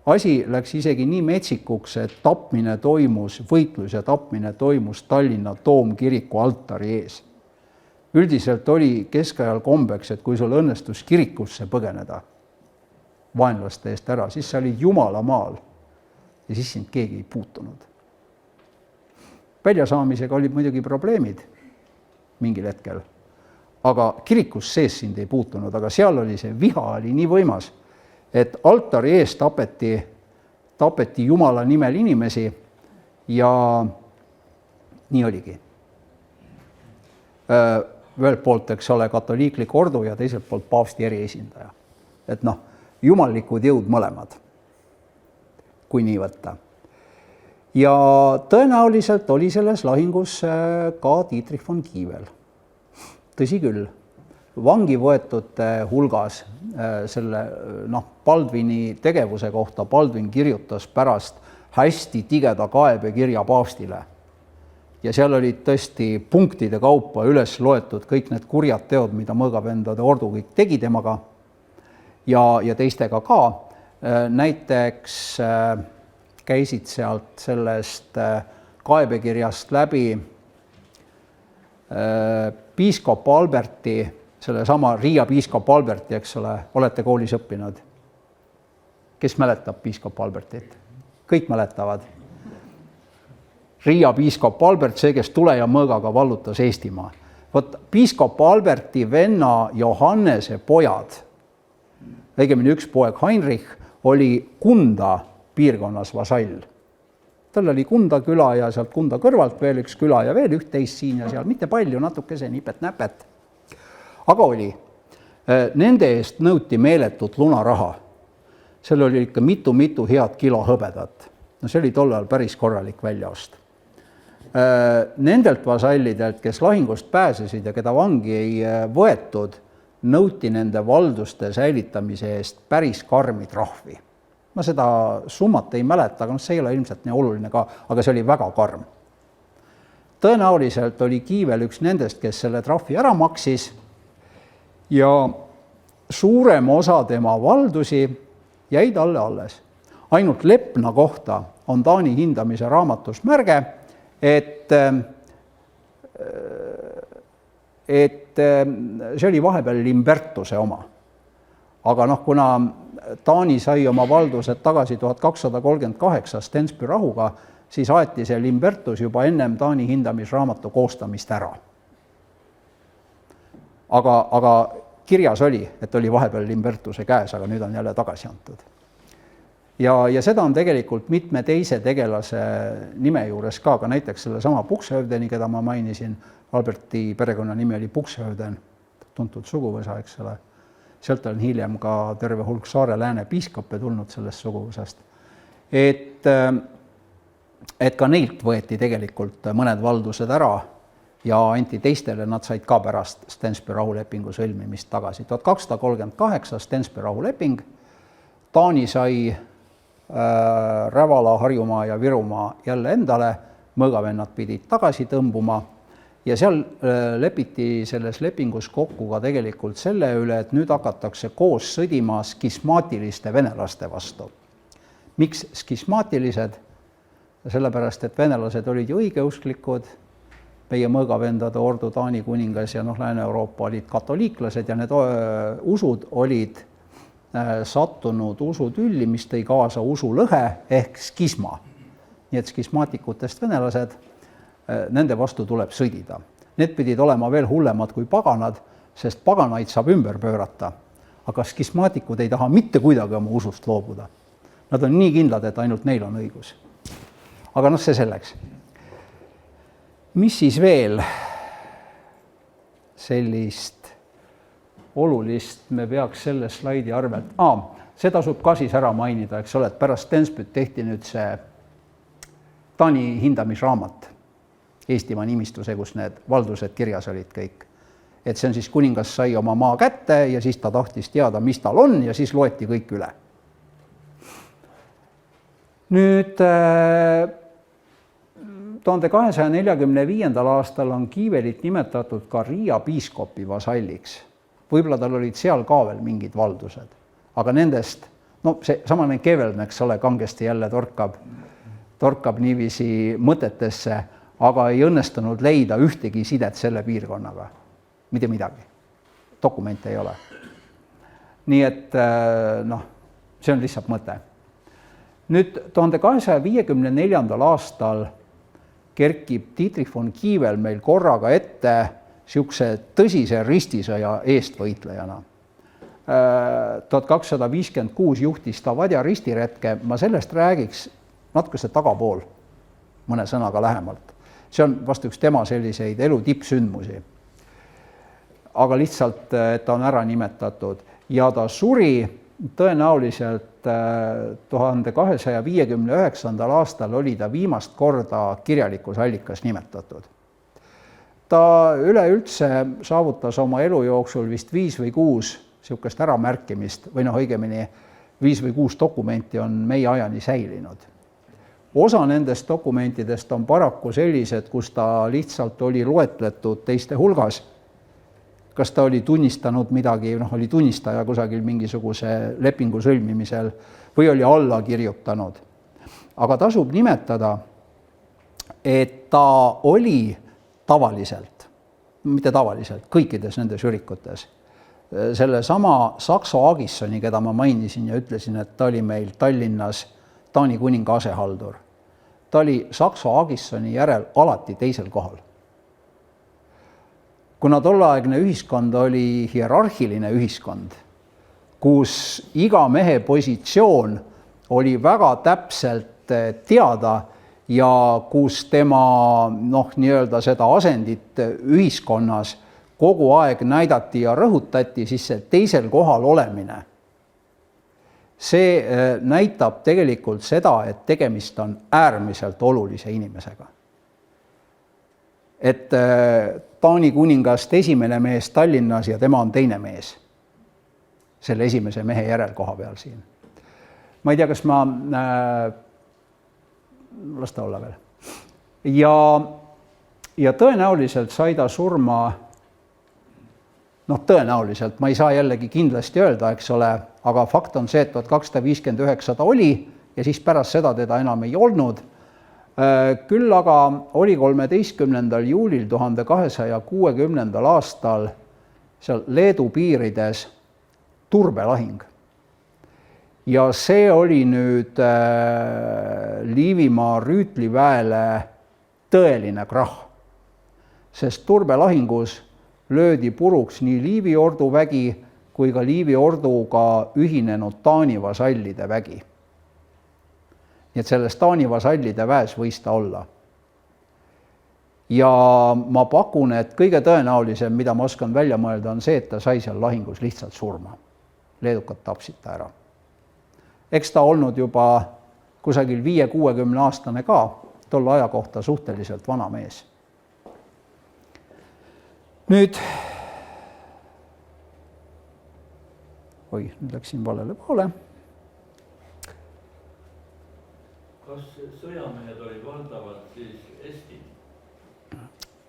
Asi läks isegi nii metsikuks, et tapmine toimus, võitlus ja tapmine toimus Tallinna Toomkiriku altari ees. Üldiselt oli keskajal kombeks, et kui sul õnnestus kirikusse põgeneda vaenlaste eest ära, siis sa olid Jumala maal ja siis sind keegi ei puutunud. Väljasaamisega olid muidugi probleemid mingil hetkel, aga kirikus sees sind ei puutunud, aga seal oli see viha oli nii võimas, et altari ees tapeti tapeti Jumala nimel inimesi ja nii oligi. Ühelt poolt, eks ole, katoliiklik ordu ja teiselt poolt paavsti eriesindaja. Et noh, jumallikud jõud mõlemad, kui nii võtta. Ja tõenäoliselt oli selles lahingus ka Dietrich von Kiewel. Tõsi küll, vangi võetute hulgas selle Baldwini tegevuse kohta Baldwin kirjutas pärast hästi tigeda kaebekirja paavstile. Ja seal olid tõesti punktide kaupa üles loetud kõik need kurjad teod, mida mõõgavendade ordu kõik tegi temaga ja teistega ka. Näiteks käisid sealt sellest kaebekirjast läbi piiskop Alberti, selle sama Riia piiskop Alberti, eks ole, olete koolis õppinud. Kes mäletab piiskop Albertit? Kõik mäletavad. Riia piiskop Albert, see, kes tule ja mõõgaga vallutas Eestimaa. Võt, piiskop Alberti venna Johannese pojad, õigemini üks poeg Heinrich, oli Kunda piirkonnas vasall. Tal oli Kunda küla ja sealt Kunda kõrvalt veel üks küla ja veel üht-teist siin ja seal, mitte palju, natukese nipet-näpet. Aga oli. Nende eest nõuti meeletut lunaraha. Seal oli ikka mitu head kilo hõbedat. No see oli tollal päris korralik väljaost. Nendelt vasallidelt, kes lahingust pääsesid ja keda vangi ei võetud, nõuti nende valduste säilitamise eest päris karmi trahvi. Ma seda summat ei mäleta, aga see ei ole ilmselt nii oluline ka, aga see oli väga karm. Tõenäoliselt oli Kiivel üks nendest, kes selle trahvi ära maksis ja suurem osa tema valdusi jäid alles. Ainult Lepna kohta on Taani hindamise raamatus märge, et see oli vahepeal Limbertuse oma. Aga kuna Taani sai oma valdused tagasi 1238 Stensby rahuga, siis aeti see Limbertus juba ennem Taani hindamisraamatu koostamist ära. Aga kirjas oli, et oli vahepeal Limbertuse käes, aga nüüd on jälle tagasi antud. Ja seda on tegelikult mitme teise tegelase nime juures ka näiteks selle sama Buxhövdeni, keda ma mainisin, Alberti perekonna nimi oli Buxhövden, tuntud suguvõsa, eks ole. Sealt on hiljem ka terve hulk Saare Lääne piiskappe tulnud sellest suguvõsast. Et ka neilt võeti tegelikult mõned valdused ära ja anti teistele, nad said ka pärast Stensby rahulepingu sõlmimist tagasi. 1238 Stensby rahuleping, Taani sai Rävala, Harjumaa ja Virumaa jälle endale, mõõgavennad pidid tagasi tõmbuma ja seal lepiti selles lepingus kokku ka tegelikult selle üle, et nüüd hakatakse koos sõdima skismaatiliste venelaste vastu. Miks skismaatilised? Sellepärast, et venelased olid ju õigeusklikud, meie mõõgavendade ordu Taani kuningas ja Lääne-Euroopa olid katoliiklased ja need usud olid sattunud usutülli, mis tõi kaasa usulõhe ehk skisma. Nii et skismaatikutest venelased, nende vastu tuleb sõdida. Need pidid olema veel hullemad kui paganad, sest paganaid saab ümber pöörata, aga skismaatikud ei taha mitte kuidagi oma usust loobuda. Nad on nii kindlad, et ainult neil on õigus. Aga see selleks. Mis siis veel sellist olulist me peaks selle slaidi arvelt? See tasub ka siis ära mainida, eks ole, et pärast Stensbyt tehti nüüd see Taani hindamisraamat Eestimaa nimistuse, kus need valdused kirjas olid kõik. Et see on siis kuningas sai oma maa kätte ja siis ta tahtis teada, mis tal on ja siis loeti kõik üle. Nüüd 1245. aastal on Kiivelit nimetatud ka Riia piiskopi vasalliks. Võib-olla tal olid seal ka veel mingid valdused, aga nendest, see samane Keveln, eks ole, kangesti jälle torkab niiviisi mõtetesse, aga ei õnnestunud leida ühtegi sidet selle piirkonnaga. Mitte midagi. Dokumente ei ole. Nii et see on lihtsalt mõte. Nüüd 1254. aastal kerkib Dietrich von Kiewel meil korraga ette siukse tõsise ristisõja eestvõitlejana. 1256 juhtis ta Vadja ristiretke, ma sellest räägiks natuke see tagapool mõne sõnaga lähemalt. See on vast üks tema selliseid elu tippsündmusi. Aga lihtsalt, et ta on ära nimetatud ja ta suri tõenäoliselt 1259. aastal oli ta viimast korda kirjalikus allikas nimetatud. Ta üleüldse saavutas oma elu jooksul vist 5 või 6 niisugust äramärkimist või õigemini 5 või 6 dokumenti on meie ajani säilinud. Osa nendest dokumentidest on paraku sellised, kus ta lihtsalt oli loetletud teiste hulgas. Kas ta oli tunnistanud midagi, oli tunnistaja kusagil mingisuguse lepingu sõlmimisel või oli alla kirjutanud. Aga tasub nimetada, et ta oli tavaliselt, mitte tavaliselt, kõikides nendes ürikutes. Selle sama Saxo Agissoni, keda ma mainisin ja ütlesin, et ta oli meil Tallinnas Taani kuninga asehaldur. Ta oli Saxo Agissoni järel alati teisel kohal. Kuna tolleaegne ühiskond oli hierarhiline ühiskond, kus iga mehe positsioon oli väga täpselt teada ja kus tema nii-öelda seda asendit ühiskonnas kogu aeg näidati ja rõhutati, siis see teisel kohal olemine. See näitab tegelikult seda, et tegemist on äärmiselt olulise inimesega. Et Taani kuningast esimene mees Tallinnas ja tema on teine mees selle esimese mehe järelkoha peal siin. Ma ei tea, kas ma las ta olla veel. Ja tõenäoliselt sai ta surma, tõenäoliselt, ma ei saa jällegi kindlasti öelda, eks ole, aga fakt on see, et 1259 ta oli ja siis pärast seda teda enam ei olnud. Küll aga oli 13. juulil 1260. aastal seal Leedu piirides turbelahing. Ja see oli nüüd Liivimaa rüütliväele tõeline krahh, sest turbelahingus löödi puruks nii Liivi ordu vägi kui ka Liivi orduga ühinenud Taani vasallide vägi. Nii et selles Taani vasallide väes võis ta olla. Ja ma pakun, et kõige tõenäolisem, mida ma oskan välja mõelda, on see, et ta sai seal lahingus lihtsalt surma. Leedukad tapsid ta ära. Eks ta olnud juba kusagil 5-60 aastane ka, tolle aja kohta suhteliselt vana mees. Nüüd läksin valele poole. Kas sõjamehed olid valdavalt siis Eestid?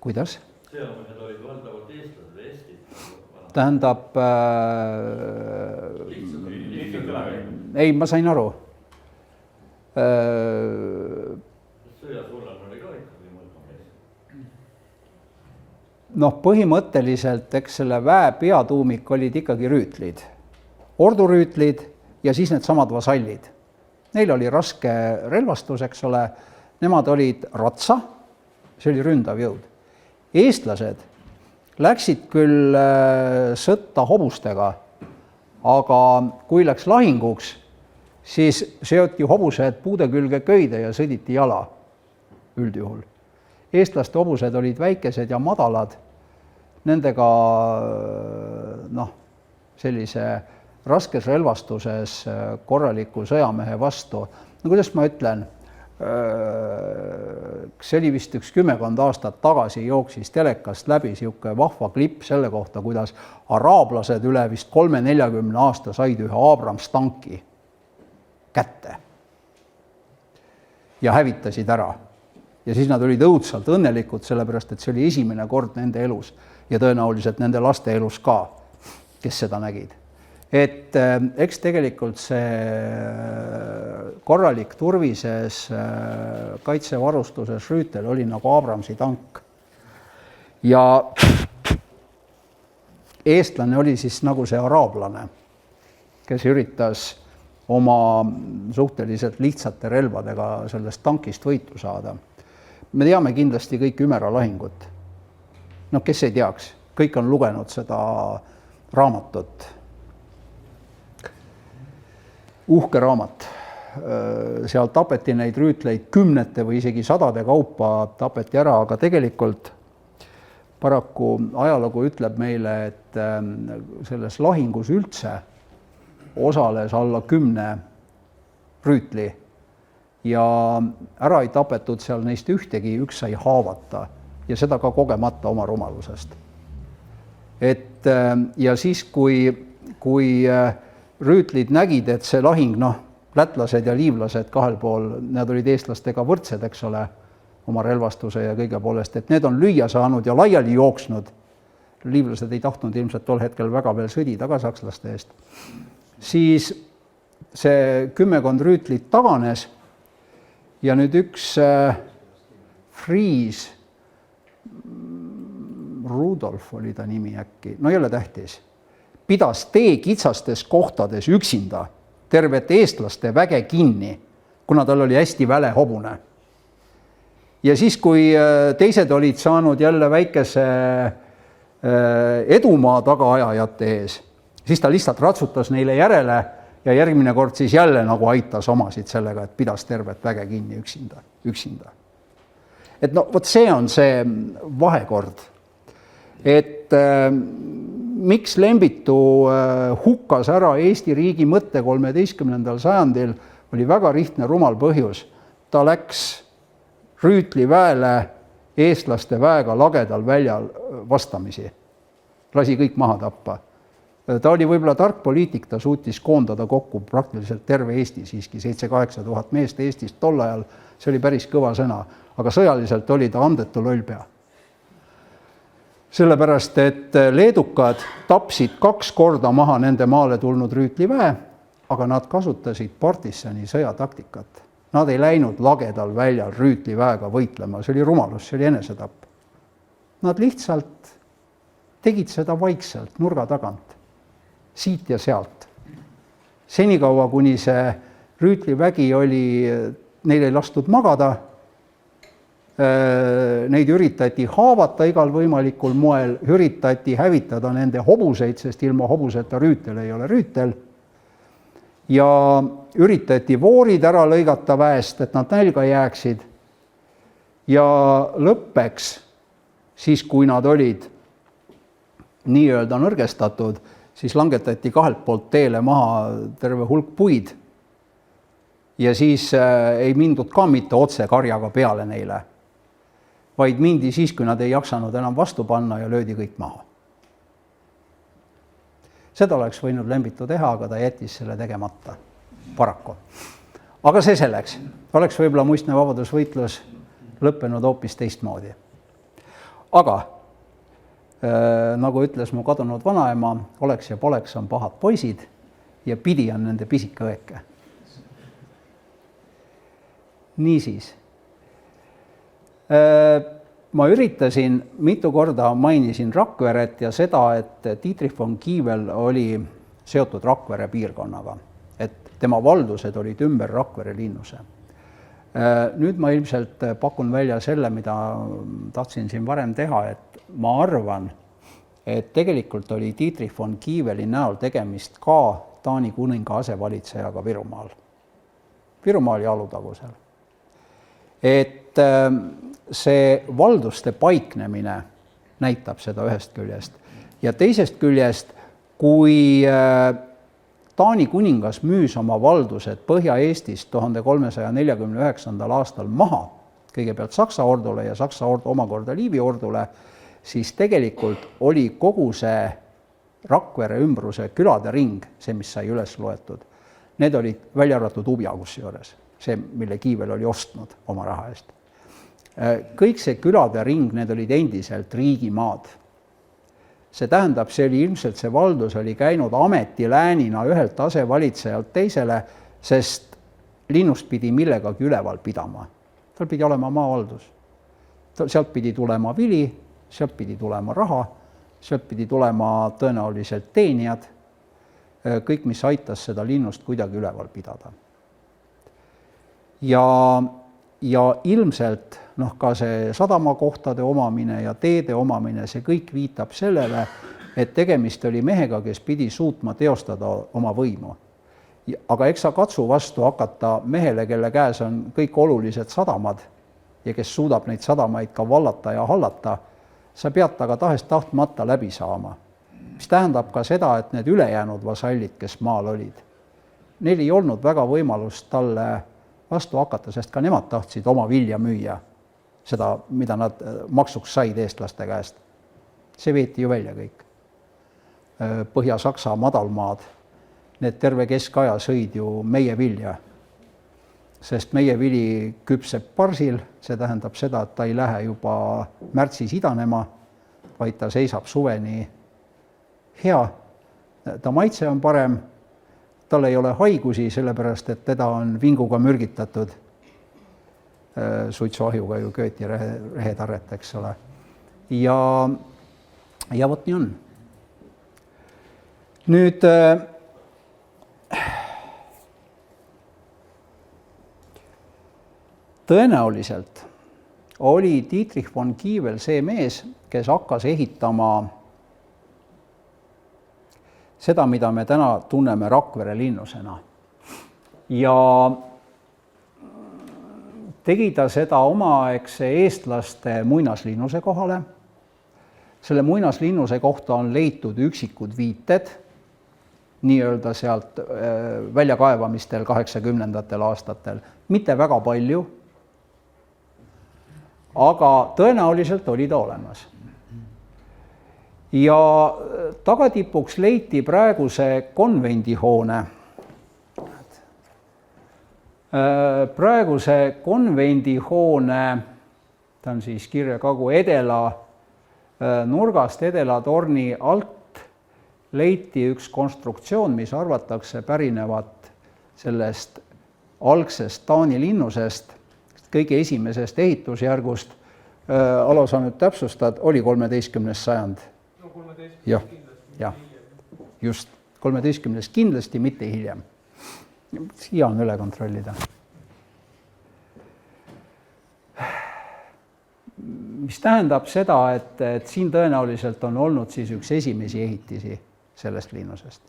Kuidas? Sõjamehed olid valdavalt eestlased või Eestid? Tähendab... Ei, ma sain aru. Sõjasurran oli ka ikkagi mõlema mees. Põhimõtteliselt, eks selle väe peatuumik olid ikkagi rüütlid. Ordurüütlid ja siis need samad vasallid. Neil oli raske relvastus, eks ole. Nemad olid ratsa, see oli ründav jõud. Eestlased läksid küll sõtta hobustega, aga kui läks lahinguks, siis seoti hobused puude külge köide ja sõditi jala üldjuhul. Eestlaste hobused olid väikesed ja madalad, nendega sellise raskes relvastuses korraliku sõjamehe vastu. Kuidas ma ütlen, see oli vist 10 aastat tagasi jooksis telekast läbi siuke vahva klipp selle kohta, kuidas araablased üle vist 30-40 aasta said ühe Abrams tanki kätte ja hävitasid ära. Ja siis nad olid õudselt õnnelikud, sellepärast et see oli esimene kord nende elus ja tõenäoliselt nende laste elus ka, kes seda nägid. Et eks tegelikult see korralik turvises kaitsevarustuses rüütel oli nagu Abramsi tank. Ja eestlane oli siis nagu see araablane, kes üritas oma suhteliselt lihtsate relvadega sellest tankist võitu saada. Me teame kindlasti kõik Ümera lahingut. Kes ei teaks, kõik on lugenud seda raamatut uhke raamat. Seal tapeti neid rüütleid kümnete või isegi sadade kaupa tapeti ära, aga tegelikult paraku ajalugu ütleb meile, et selles lahingus üldse osales alla 10 rüütli ja ära ei tapetud seal neist ühtegi, üks sai haavata ja seda ka kogemata oma rumalusest. Et ja siis, kui rüütlid nägid, et see lahing, lätlased ja liivlased kahel pool, need olid eestlastega võrdsed, eks ole, oma relvastuse ja kõige poolest, et need on lüüa saanud ja laiali jooksnud. Liivlased ei tahtnud ilmselt tol hetkel väga veel sõdida ka sakslaste eest. Siis see 10 rüütlit taganes ja nüüd üks Friis, Rudolf oli ta nimi äkki, no ei ole tähtis, pidas tee kitsastes kohtades üksinda tervet eestlaste väge kinni, kuna tal oli hästi väle hobune. Ja siis, kui teised olid saanud jälle väikese edumaa tagaajajate ees, siis ta lihtsalt ratsutas neile järele ja järgmine kord siis jälle nagu aitas omasid sellega, et pidas tervet väge kinni üksinda. Et vot see on see vahekord, et miks Lembitu hukkas ära Eesti riigi mõtte 13. sajandil, oli väga lihtne rumal põhjus. Ta läks rüütliväele eestlaste väega lagedal väljal vastamisi. Lasi kõik maha tappa. Ta oli võib-olla tark poliitik, ta suutis koondada kokku praktiliselt terve Eesti, siiski 7-8 tuhat meest Eestist tol ajal, see oli päris kõva sõna, aga sõjaliselt oli ta andetu lollpea. Sellepärast, et leedukad tapsid 2 korda maha nende maale tulnud rüütliväe, aga nad kasutasid partisani sõjataktikat. Nad ei läinud lagedal väljal rüütliväega võitlema, see oli rumalus, see oli enesetapp. Nad lihtsalt tegid seda vaikselt, nurga tagant, siit ja sealt. Senikaua, kuni see rüütlivägi oli, neil ei lastud magada, neid üritati haavata igal võimalikul moel, üritati hävitada nende hobuseid, sest ilma hobuseta rüütel ei ole rüütel, ja üritati voorid ära lõigata väest, et nad nälga jääksid, ja lõppeks, siis kui nad olid nii-öelda nõrgestatud, siis langetati 2 poolt teele maha terve hulk puid ja siis ei mindud ka mitte otse karjaga peale neile, vaid mindi siis, kui nad ei jaksanud enam vastu panna ja löödi kõik maha. Seda oleks võinud Lembitu teha, aga ta jättis selle tegemata, paraku. Aga see selleks, oleks võib-olla muistne vabadusvõitlus lõppenud hoopis teistmoodi. Aga nagu ütles mu kadunud vanaema, oleks ja poleks on pahad poisid ja pidi on nende pisike õeke. Niisiis. Ma üritasin, mitu korda mainisin Rakveret ja seda, et Dietrich von Kiewel oli seotud Rakvere piirkonnaga, et tema valdused olid ümber Rakvere linnuse. Nüüd ma ilmselt pakun välja selle, mida tahtsin siin varem teha, et ma arvan, et tegelikult oli Dietrich von Kieweli näol tegemist ka Taani kuninga asevalitsejaga Virumaal ja Alutagusel. Et see valduste paiknemine näitab seda ühest küljest. Ja teisest küljest, kui Taani kuningas müüs oma valdused Põhja-Eestist 1349. aastal maha, kõigepealt Saksa ordule ja Saksa ordu omakorda Liivi ordule, siis tegelikult oli kogu see Rakvere ümbruse külade ring, see, mis sai üles loetud, need olid välja arvatud Ubja kusjuures, see, mille Kiivel oli ostnud oma raha eest. Kõik see külade ring, need olid endiselt riigimaad. See tähendab, see oli ilmselt, see valdus oli käinud ametiläänina ühelt asevalitsejalt teisele, sest linnust pidi millegagi üleval pidama. Tal pidi olema maavaldus. Sealt pidi tulema vili, sealt pidi tulema raha, sealt pidi tulema tõenäoliselt teenijad, kõik, mis aitas seda linnust kuidagi üleval pidada. Ja ilmselt ka see sadamakohtade omamine ja teede omamine, see kõik viitab sellele, et tegemist oli mehega, kes pidi suutma teostada oma võimu. Aga eks sa katsu vastu hakata mehele, kelle käes on kõik olulised sadamad ja kes suudab neid sadamaid ka vallata ja hallata, sa pead taga tahest tahtmata läbi saama. Mis tähendab ka seda, et need ülejäänud vasallid, kes maal olid, neil ei olnud väga võimalust talle vastu hakata, sest ka nemad tahtsid oma vilja müüa, seda, mida nad maksuks said eestlaste käest. See veeti ju välja kõik. Põhja-Saksa madalmaad, need terve keskaja sõid ju meie vilja, sest meie vili küpseb parsil, see tähendab seda, et ta ei lähe juba märtsis idanema, vaid ta seisab suveni hea, ta maitse on parem, tal ei ole haigusi, sellepärast et teda on vinguga mürgitatud, suitsuahjuga ju kööti rehetarret, eks ole. Ja vot nii on. Nüüd tõenäoliselt oli Dietrich von Kiewel see mees, kes hakkas ehitama seda, mida me täna tunneme Rakvere linnusena. Ja tegi ta seda omaaegse eestlaste muinaslinnuse kohale. Selle muinaslinnuse kohta on leitud üksikud viited, nii-öelda sealt väljakaevamistel 80. aastatel. Mitte väga palju, aga tõenäoliselt oli ta olemas. Ja tagatipuks leiti praeguse konvendihoone. Praeguse konvendihoone, ta on siis Kirja Kagu edela nurgast, edela torni alt leiti üks konstruktsioon, mis arvatakse pärinevat sellest algsest Taani linnusest, kõige esimesest ehitusjärgust. Alo, sa nüüd täpsustad, oli 13. sajand. No 13. Jah, kindlasti, jah, just 13. kindlasti, mitte hiljem. Siia on üle kontrollida. Mis tähendab seda, et siin tõenäoliselt on olnud siis üks esimesi ehitisi sellest linnusest.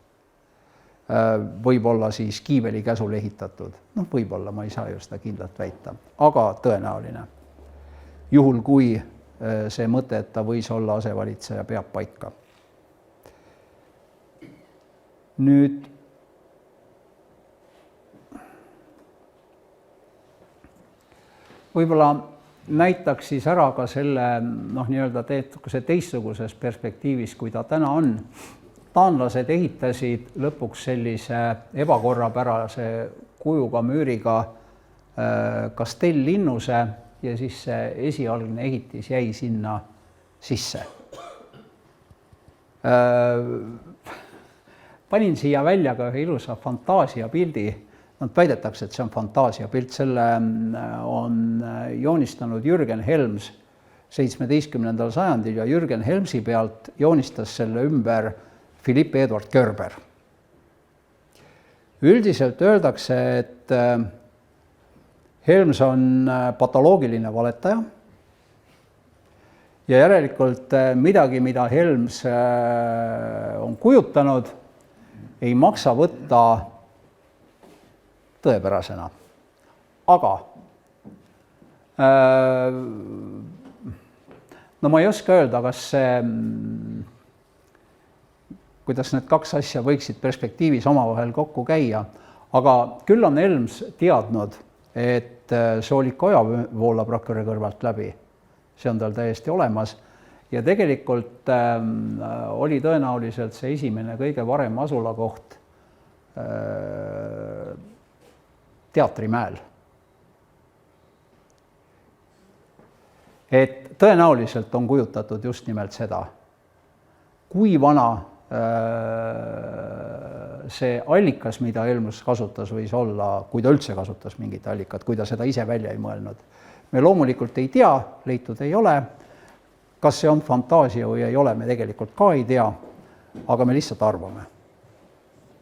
Võib-olla siis Kiiveli käsul ehitatud. No võib-olla, ma ei saa ju seda kindlalt väita, aga tõenäoline. Juhul kui see mõte, et ta võis olla asevalitseja, peab paika. Nüüd võib-olla näitaks siis ära ka selle nii-öelda teistsuguses perspektiivis, kui ta täna on. Taanlased ehitasid lõpuks sellise ebakorrapärase kujuga müüriga kastelllinnuse ja siis see esialgne ehitis jäi sinna sisse. Panin siia välja ka ühe ilusa fantaasiapildi. Nad väidetakse, et see on fantaasiapilt. Selle on joonistanud Jürgen Helms 17. sajandil ja Jürgen Helmsi pealt joonistas selle ümber Philipp Eduard Körber. Üldiselt öeldakse, et Helms on patoloogiline valetaja ja järelikult midagi, mida Helms on kujutanud, ei maksa võtta tõepärasena. Aga no ma ei oska öelda, kas kuidas need kaks asja võiksid perspektiivis omavahel kokku käia, aga küll on Helms teadnud, et Soolik oja voolab Rakvere kõrvalt läbi. See on tal täiesti olemas ja tegelikult oli tõenäoliselt see esimene kõige varem asulakoht Teatrimäel. Et tõenäoliselt on kujutatud just nimelt seda, kui vana see allikas, mida Helmus kasutas, võis olla, kui ta üldse kasutas mingit allikat, kui ta seda ise välja ei mõelnud. Me loomulikult ei tea, leitud ei ole, kas see on fantaasia või ei ole, me tegelikult ka ei tea, aga me lihtsalt arvame.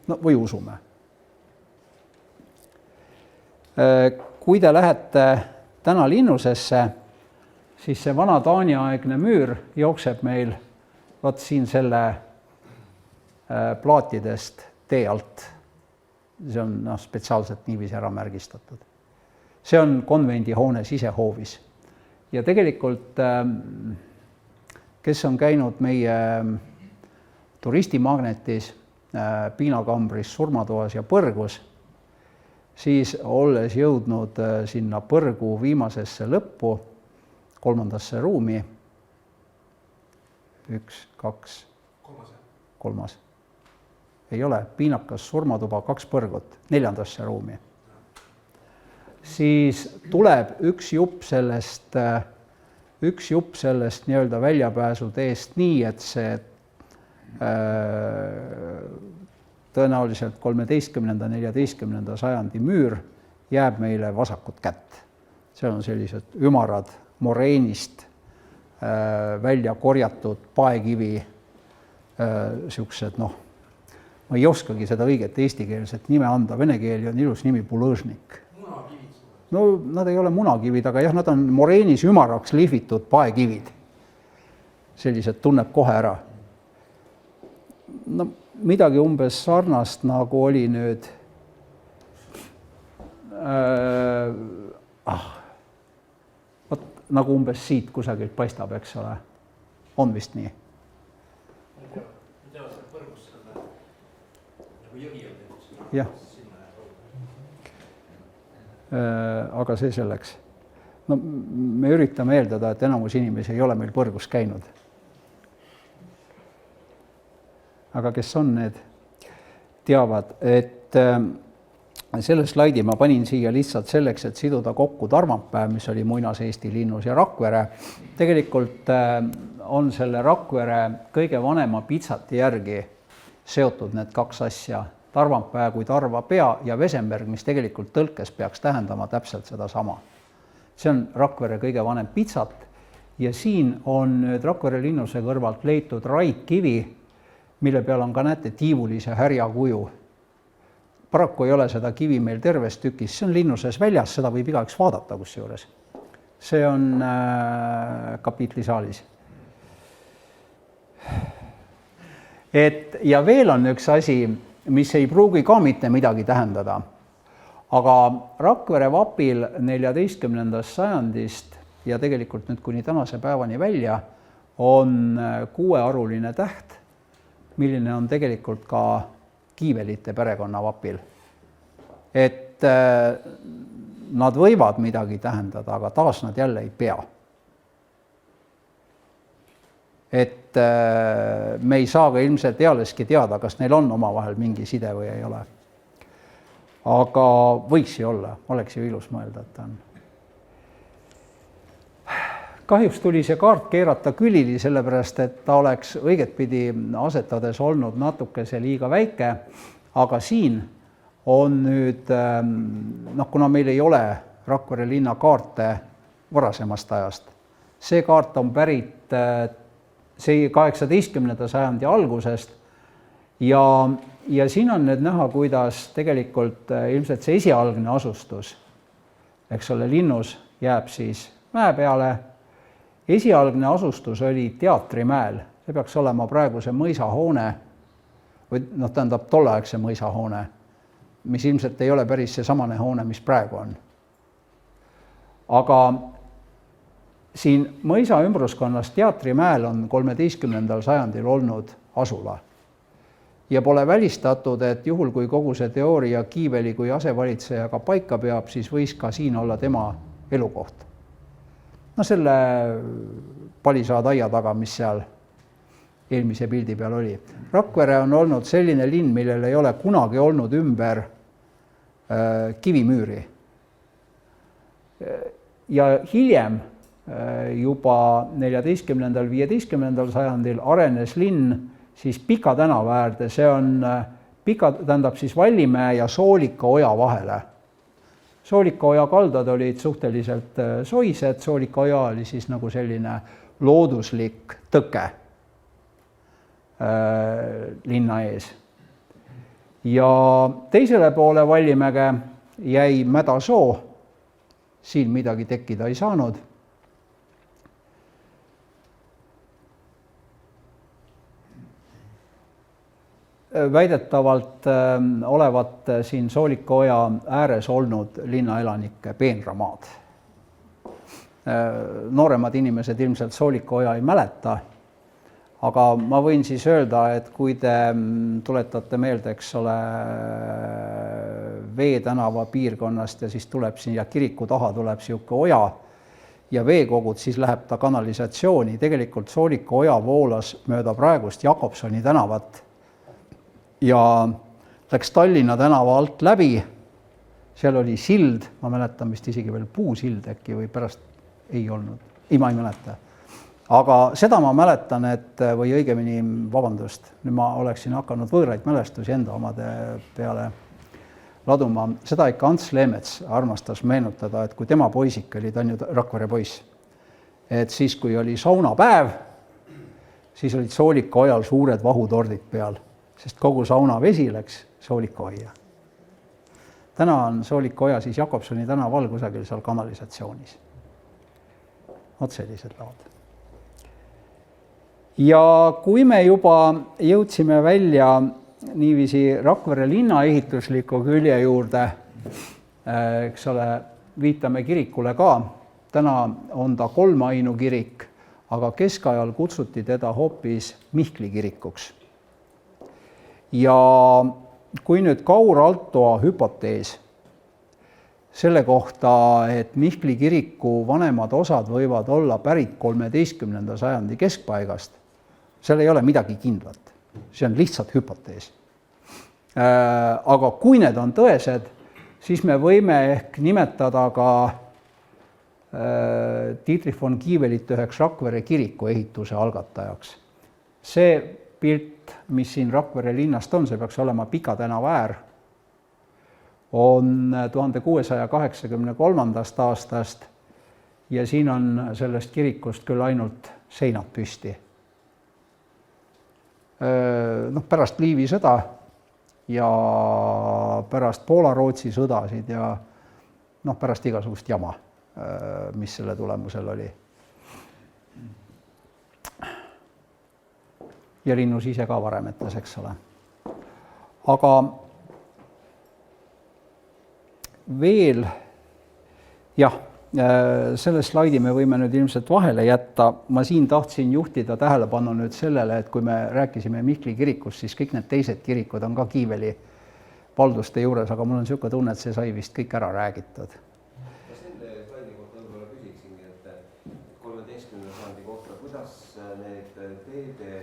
No, või usume. Kui te lähete täna linnusesse, siis see vana Taani-aegne müür jookseb meil siin selle plaatidest tee alt. see on spetsiaalselt niiviisi ära märgistatud. See on konvendihoone sisehoovis. Ja tegelikult, kes on käinud meie turistimagnetis, piinakambris, surmatoas ja põrgus, siis olles jõudnud sinna põrgu viimasesse lõppu, 3. ruumi, 1, 2, 3. Ei ole, piinakas, surmatuba, 2 põrgut, 4. ruumi. Siis tuleb üks jupp sellest nii-öelda väljapääsu teest nii, et see tõenäoliselt 13. 14. sajandi müür jääb meile vasakut kätt. Seal on sellised ümarad moreenist välja korjatud paekivi, siuksed, ma ei oskagi seda õiget eestikeelset nime anda, vene keeli on ilus nimi Bulõžnik. No nad ei ole munakivid, aga jah, nad on moreenis ümaraks lihvitud paekivid. Sellised tunneb kohe ära. No midagi umbes sarnast, nagu oli nüüd nagu umbes siit kusagilt paistab, eks ole. On vist nii? Jah. Aga see selleks. No, me üritame eeldada, et enamus inimesi ei ole meil põrgus käinud. Aga kes on need, teavad, et selle slaidi ma panin siia lihtsalt selleks, et siduda kokku Tarvamäe, mis oli Muinas-Eesti linnus, ja Rakvere. Tegelikult on selle Rakvere kõige vanema pitsati järgi seotud need 2 asja. Tarvamäe kui Tarvapea ja Vesenberg, mis tegelikult tõlkes peaks tähendama täpselt seda sama. See on Rakvere kõige vanem pitsat ja siin on nüüd Rakvere linnuse kõrvalt leitud raidkivi, mille peal on ka näete tiivulise härja kuju. Paraku ei ole seda kivi meil terves tükis, see on linnuses väljas, seda võib igaüks vaadata kusjuures. See on kapitlisaalis. Ja veel on üks asi, mis ei pruugi ka mitte midagi tähendada. Aga Rakvere vapil 14. sajandist ja tegelikult nüüd kuni tänase päevani välja on 6-aruline täht, milline on tegelikult ka Kiivelite perekonna vapil. Et nad võivad midagi tähendada, aga taas nad jälle ei pea. Et me ei saa ka ilmselt ealeski teada, kas neil on omavahel mingi side või ei ole. Aga võiks ju olla, oleks ju ilus mõelda, et on. Kahjuks tuli see kaart keerata külili, sellepärast, et ta oleks õigetpidi asetades olnud natukese liiga väike, aga siin on nüüd, kuna meil ei ole Rakvere linna kaarte varasemast ajast, see kaart on pärit 18. sajandi algusest ja siin on nüüd näha, kuidas tegelikult ilmselt see esialgne asustus, eks ole, linnus jääb siis mäe peale. Esialgne asustus oli Teatrimäel, see peaks olema praeguse mõisahoone või tähendab tolleaegse mõisahoone, mis ilmselt ei ole päris see samane hoone, mis praegu on. Aga siin mõisa ümbruskonnas Teatrimäel on 13. sajandil olnud asula. Ja pole välistatud, et juhul kui kogu see teooria Kiiveli kui asevalitsejaga paika peab, siis võis ka siin olla tema elukoht. Selle palisaadaia taga, mis seal eelmise pildi peal oli. Rakvere on olnud selline linn, millel ei ole kunagi olnud ümber kivimüüri. Ja hiljem juba 14. 15. sajandil arenes linn siis Pika tänava äärde, see on tähendab siis Vallimäe ja Soolika oja vahele. Soolika oja kaldad olid suhteliselt soised, Soolika oja oli siis nagu selline looduslik tõke linna ees. Ja teisele poole Vallimäge jäi Mädasoo, siin midagi tekkida ei saanud. väidetavalt olevat siin Soolikoja ääres olnud linnaelanike peenramaad. Nooremad inimesed ilmselt Soolikoja ei mäleta, aga ma võin siis öelda, et kui te tuletate meelde, eks ole, Vee tänava piirkonnast ja siis tuleb siin ja kiriku taha tuleb sihuke oja ja veekogud, siis läheb ta kanalisatsiooni. Tegelikult Sooliku oja voolas mööda praegust Jakobsoni tänavat ja läks Tallinna tänava alt läbi. Seal oli sild, ma mäletan vist isegi veel puusild äkki või pärast ei olnud. Ei, ma ei mäleta. Aga seda ma mäletan, et või õigemini, vabandust, nüüd ma oleksin hakanud võõraid mälestusi enda omade peale laduma. Seda ikka Ants Leemets armastas meenutada, et kui tema poisik oli, ta on ju Rakvere poiss, et siis, kui oli saunapäev, siis olid Sooliku ojal suured vahutordid peal, sest kogu saunavesi läks Sooliku oja. Täna on Sooliku oja siis Jakobsoni tänaval kusagil seal kanalisatsioonis. Oot sellised laod. Ja kui me juba jõudsime välja niiviisi Rakvere linna ehitusliku külje juurde, eks ole, viitame kirikule ka. Täna on ta kolmainu kirik, aga keskajal kutsuti teda hoopis Mihkli kirikuks. Ja kui nüüd Kaur Altoa hüpotees selle kohta, et Mihkli kiriku vanemad osad võivad olla pärit 13. sajandi keskpaigast, seal ei ole midagi kindlat. See on lihtsalt hüpotees. Aga kui need on tõesed, siis me võime ehk nimetada ka Dietrich von Kievelit üheks Rakvere kiriku ehituse algatajaks. See pilt, mis siin Rakvere linnast on, see peaks olema Pika tänava äär, on 1683. aastast ja siin on sellest kirikust küll ainult seinad püsti. Pärast Liivi sõda ja pärast Poola-Rootsi sõdasid ja pärast igasugust jama, mis selle tulemusel oli. Ja Linnus ise ka varemetes, eks ole. Aga veel, jah, selle slaidi me võime nüüd ilmselt vahele jätta. Ma siin tahtsin juhtida tähelepanu nüüd sellele, et kui me rääkisime Mihkli kirikust, siis kõik need teised kirikud on ka Kiiveli valduste juures, aga mul on niisugune tunne, et see sai vist kõik ära räägitud. Ma selle slaidi kohta võib-olla küsiksingi, et 13. sajandi kohta, kuidas need teede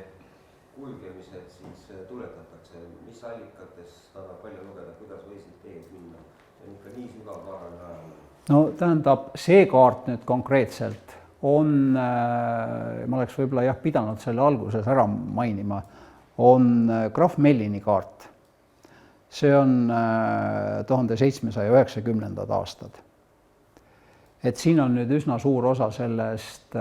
kulgemised siis tuletatakse, mis allikatest annab palju lugeda, kuidas võisid teed minna? See on ikka nii sügav vaarane ajal. No tähendab, see kaart nüüd konkreetselt on, ma oleks võib-olla pidanud selle alguses ära mainima, on Graf Mellini kaart. See on 1790. aastad. Et siin on nüüd üsna suur osa sellest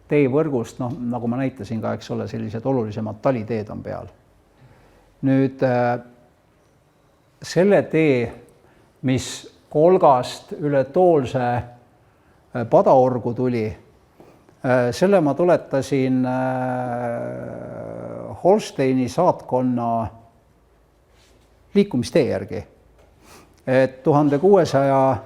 teevõrgust, nagu ma näitasin ka, eks ole, sellised olulisemad taliteed on peal. Nüüd selle tee, mis Kolgast üle Toolse Padaorgu tuli, selle ma tuletasin Holsteini saatkonna liikumistee järgi. Et 1600,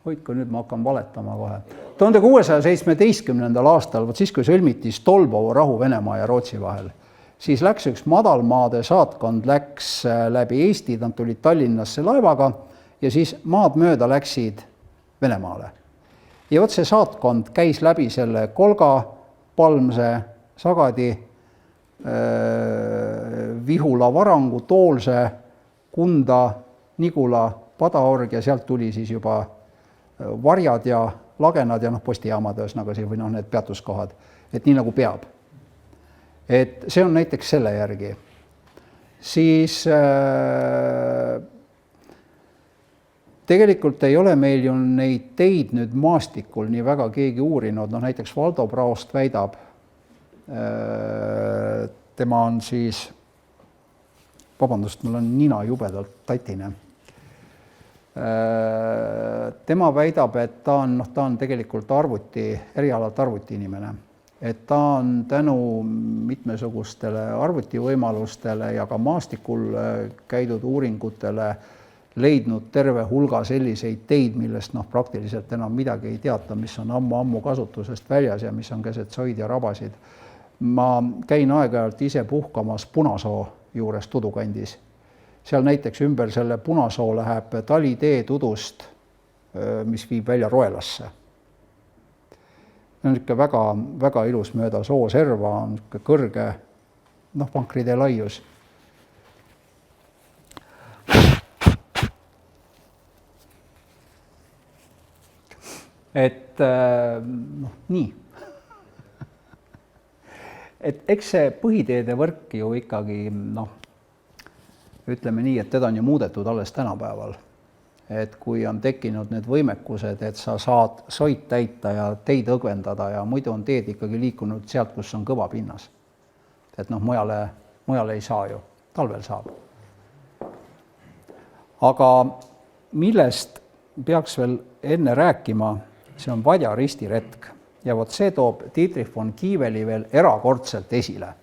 hoidku nüüd ma hakkan valetama kohe, 1617. aastal, siis kui sõlmiti Stolbovo rahu Venemaa ja Rootsi vahel, siis läks üks madalmaade saatkond läks läbi Eesti, nad tulid Tallinnasse laevaga ja siis maad mööda läksid Venemaale. Ja võt see saatkond käis läbi selle Kolga, Palmse, Sagadi, Vihula, Varangu, Toolse, Kunda, Nigula, Padaorg ja sealt tuli siis juba Varjad ja Lagenad ja postijaamad või need peatuskohad, et nii nagu peab. Et see on näiteks selle järgi. Siis tegelikult ei ole meil ju neid teid nüüd maastikul nii väga keegi uurinud. Näiteks Valdo Praost väidab, tema on siis, vabandust, mul on nina jubedalt tatine. Tema väidab, et ta on tegelikult erialalt arvuti inimene. et ta on tänu mitmesugustele arvutivõimalustele ja ka maastikul käidud uuringutele leidnud terve hulga selliseid teid, millest praktiliselt enam midagi ei teata, mis on ammu kasutusest väljas ja mis on keset soid ja rabasid. Ma käin aeg-ajalt ise puhkamas Punasoo juures Tudukandis. Seal näiteks ümber selle Punasoo läheb talitee Tudust, mis viib välja Roelasse. On ikka väga ilus mööda sooserva, on kõrge vankritee laius. Et nii. Et eks see põhiteede võrk ju ikkagi, ütleme nii, et teda on ju muudetud alles tänapäeval. Et kui on tekkinud need võimekused, et sa saad soit täita ja teid õgvendada ja muidu on teed ikkagi liikunud sealt, kus on kõva pinnas. Et mujale ei saa ju, talvel saab. Aga millest peaks veel enne rääkima, see on Vadja ristiretk ja vot see toob Dietrich von Kieveli veel erakordselt esile.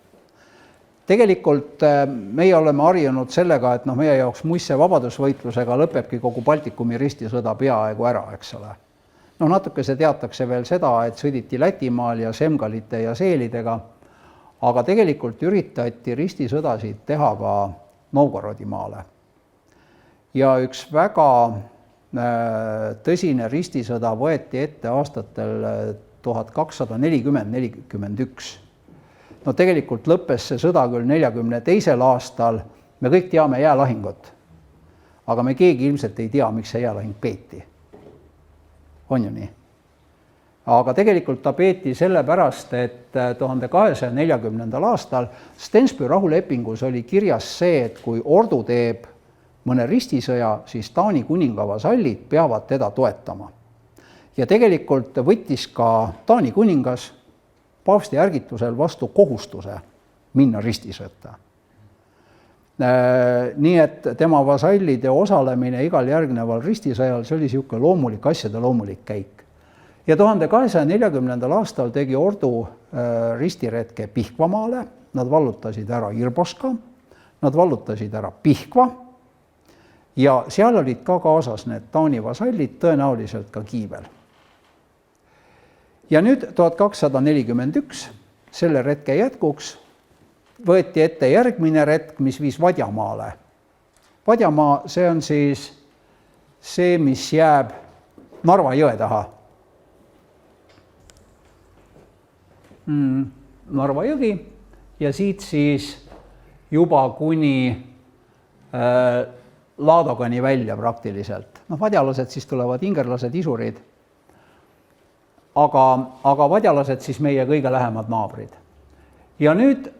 Tegelikult meie oleme harjunud sellega, et meie jaoks muisse vabadusvõitlusega lõpebki kogu Baltikumi ristisõda peaaegu ära, eks ole. Natuke see teatakse veel seda, et sõditi Lätimaal ja semgalite ja seelidega, aga tegelikult üritati ristisõdasid teha ka Novgorodimaale. Ja üks väga tõsine ristisõda võeti ette aastatel 1240-41. Tegelikult lõppes see sõda küll 42. aastal, me kõik teame jäälahingut, aga me keegi ilmselt ei tea, miks see jäälahing peeti. On ju nii? Aga tegelikult ta peeti sellepärast, et 1240. aastal Stensby rahulepingus oli kirjas see, et kui ordu teeb mõne ristisõja, siis Taani kuninga vasallid peavad teda toetama. Ja tegelikult võttis ka Taani kuningas paavsti ärgitusel vastu kohustuse minna ristisõtta. Nii et tema vasallide osalemine igal järgneval ristisõjal, see oli niisugune loomulik asjade loomulik käik. Ja 1240. aastal tegi ordu ristiretke Pihkvamaale, nad vallutasid ära Irboska, nad vallutasid ära Pihkva ja seal olid ka kaasas need Taani vasallid, tõenäoliselt ka Kiivel. Ja nüüd 1241 selle retke jätkuks võeti ette järgmine retk, mis viis Vadjamaale. Vadjamaa, see on siis see, mis jääb Narva jõe taha. Narva jõgi ja siit siis juba kuni Laadogani välja praktiliselt. Vadjalased siis tulevad ingerlased, isurid. Aga vadjalased siis meie kõige lähemad naabrid. Ja nüüd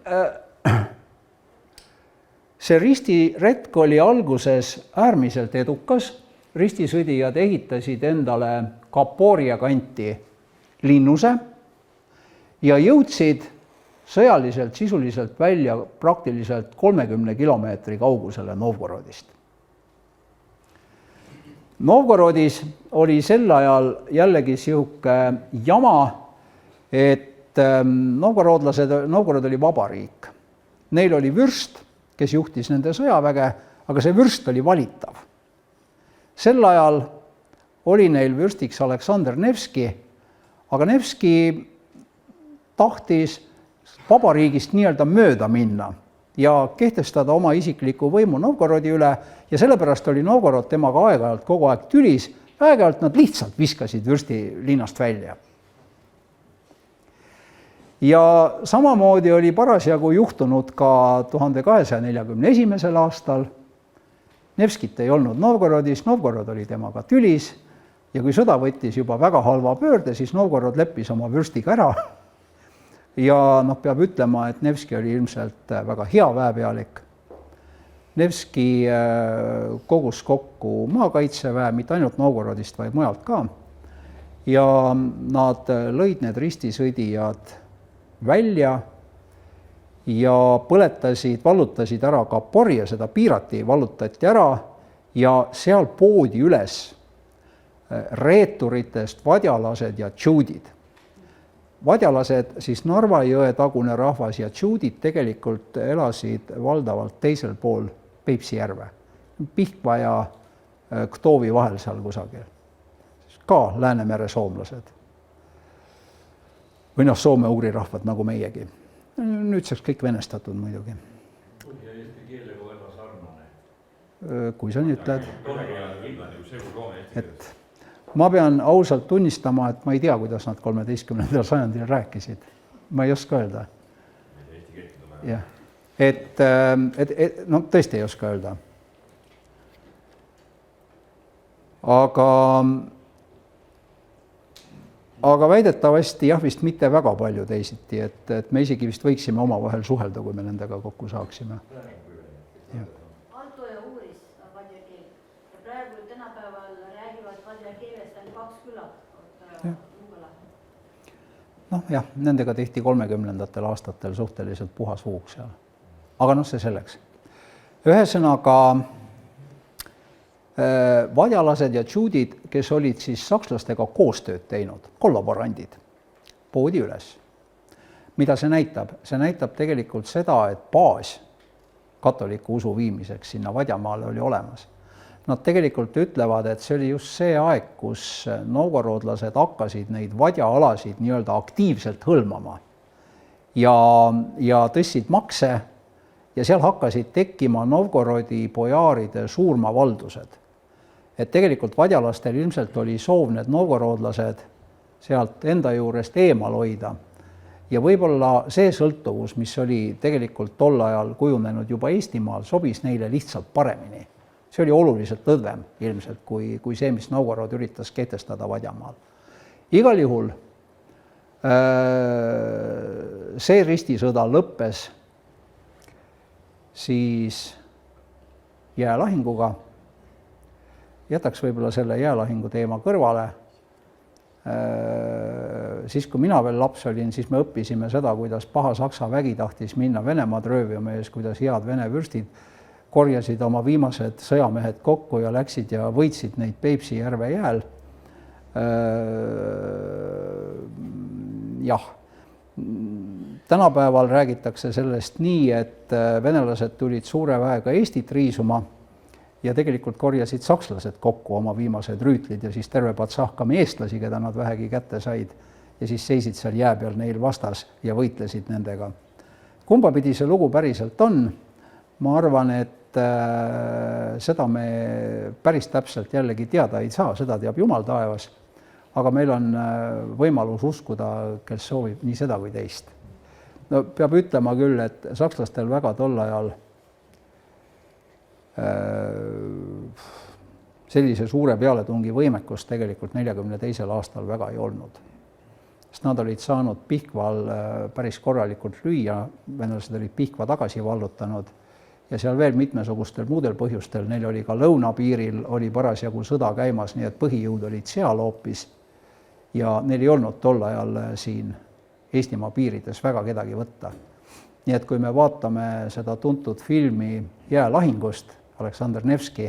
see ristiretk oli alguses äärmiselt edukas. Ristisõdijad ehitasid endale Kaporia kanti linnuse ja jõudsid sõjaliselt sisuliselt välja praktiliselt 30 kilomeetri kaugusele Novgorodist. Novgorodis oli sel ajal jällegi sihuke jama, et Novgorod oli vabariik. Neil oli vürst, kes juhtis nende sõjaväge, aga see vürst oli valitav. Sel ajal oli neil vürstiks Aleksander Nevski, aga Nevski tahtis vabariigist nii-öelda mööda minna ja kehtestada oma isikliku võimu Novgorodi üle ja sellepärast oli Novgorod temaga aeg-ajalt kogu aeg tülis ja aeg-ajalt nad lihtsalt viskasid vürsti linnast välja. Ja samamoodi oli parasjagu juhtunud ka 1241. aastal. Nevskit ei olnud Novgorodis, Novgorod oli temaga tülis ja kui sõda võttis juba väga halva pöörde, siis Novgorod leppis oma vürstiga ära. Ja peab ütlema, et Nevski oli ilmselt väga hea väepealik. Nevski kogus kokku maakaitseväe, mitte ainult Novgorodist, vaid mujalt ka. Ja nad lõid need ristisõdijad välja ja vallutasid ära Kaporia, seda piirati, vallutati ära ja seal poodi üles reeturitest vadjalased ja tšuudid. vadjalased, siis Narva jõe tagune rahvas ja tšuudid tegelikult elasid valdavalt teisel pool Peipsi järve, Pihkva ja Ktoovi vahel seal kusagil. Ka Läänemere soomlased. Või soome-ugri rahvad nagu meiegi. Nüüdseks kõik venestatud muidugi. Põhja-eesti keelega väga sarnane. Kui sa nüüd ütled, et ma pean ausalt tunnistama, et ma ei tea, kuidas nad 13. sajandil rääkisid. Ma ei oska öelda. Jah. Et no tõesti ei oska öelda. Aga väidetavasti jah, vist mitte väga palju teisiti, et me isegi vist võiksime omavahel suhelda, kui me nendega kokku saaksime. Alto ja uuris vadja keel. Ja praegu tänapäeval räägivad vadja keelest on 2 küla. Noh jah, nendega tehti 30. aastatel suhteliselt puhas huug seal. Aga see selleks. Ühesõnaga, vadjalased ja tšuudid, kes olid siis sakslastega koostööd teinud, kollaborandid, poodi üles. Mida see näitab? See näitab tegelikult seda, et baas katoliku usu viimiseks sinna Vadjamaale oli olemas. Nad tegelikult ütlevad, et see oli just see aeg, kus novgorodlased hakkasid neid vadjaalasid nii-öelda aktiivselt hõlmama ja tõstsid makse ja seal hakkasid tekkima Novgorodi bojaaride suurmavaldused. Et tegelikult vadjalastel ilmselt oli soov need novgorodlased sealt enda juurest eemal hoida ja võib-olla see sõltuvus, mis oli tegelikult tol ajal kujunenud juba Eestimaal, sobis neile lihtsalt paremini. See oli oluliselt õdvem ilmselt kui see, mis Novgorod üritas kehtestada Vadjamaal. Igal juhul see ristisõda lõppes siis jäälahinguga. Jätaks võib-olla selle jäälahingu teema kõrvale. Siis, kui mina veel laps olin, siis me õppisime seda, kuidas paha Saksa vägi tahtis minna Venemaad röövima ees, kuidas head vene vürstid korjasid oma viimased sõjamehed kokku ja läksid ja võitsid neid Peipsi järve jääl. Jah, tänapäeval räägitakse sellest nii, et venelased tulid suure väega Eestit riisuma ja tegelikult korjasid sakslased kokku oma viimased rüütlid ja siis terve patsahkami eestlasi, keda nad vähegi kätte said ja siis seisid seal jää peal neil vastas ja võitlesid nendega. Kumba pidi see lugu päriselt on? Ma arvan, et seda me päris täpselt jällegi teada ei saa, seda teab Jumal taevas, aga meil on võimalus uskuda, kes soovib nii seda kui teist. No, peab ütlema küll, et sakslastel väga tol ajal sellise suure pealetungi võimekust tegelikult 42. aastal väga ei olnud. Sest nad olid saanud Pihkval päris korralikult lüüa, venelased olid Pihkva tagasi vallutanud ja seal veel mitmesugustel muudel põhjustel, neil oli ka lõunapiiril, oli parasjagu sõda käimas, nii et põhijõud olid seal hoopis ja neil ei olnud tol ajal siin Eestimaa piirides väga kedagi võtta. Nii et kui me vaatame seda tuntud filmi Jäälahingust, Aleksandr Nevski,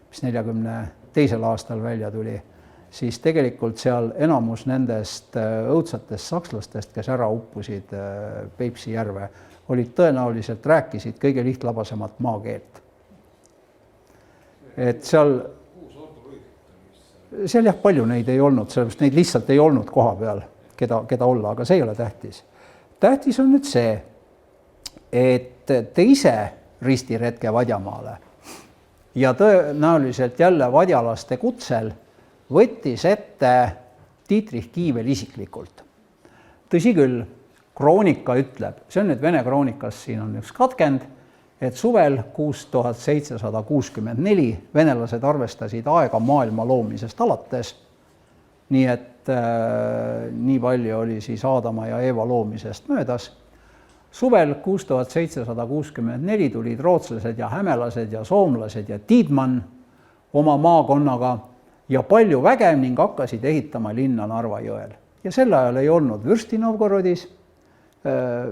mis 42. aastal välja tuli, siis tegelikult seal enamus nendest õudsatest sakslastest, kes ära uppusid Peipsi järve, olid tõenäoliselt rääkisid kõige lihtlabasemat maakeelt. Et seal jah, palju neid ei olnud, sellepärast neid lihtsalt ei olnud koha peal, keda olla, aga see ei ole tähtis. Tähtis on nüüd see, et teise ristiretke Vadjamaale ja tõenäoliselt jälle vadjalaste kutsel võttis ette Dietrich Kiivel isiklikult. Tõsi küll, kroonika ütleb, see on nüüd Vene kroonikas, siin on üks katkend, et suvel 6764 venelased arvestasid aega maailma loomisest alates, nii et nii palju oli siis Aadama ja Eeva loomisest möödas. Suvel 6764 tulid rootslased ja hämelased ja soomlased ja Tiidmann oma maakonnaga ja palju vägev ning hakkasid ehitama linna Narva jõel. Ja sel ajal ei olnud vürsti Novgorodis.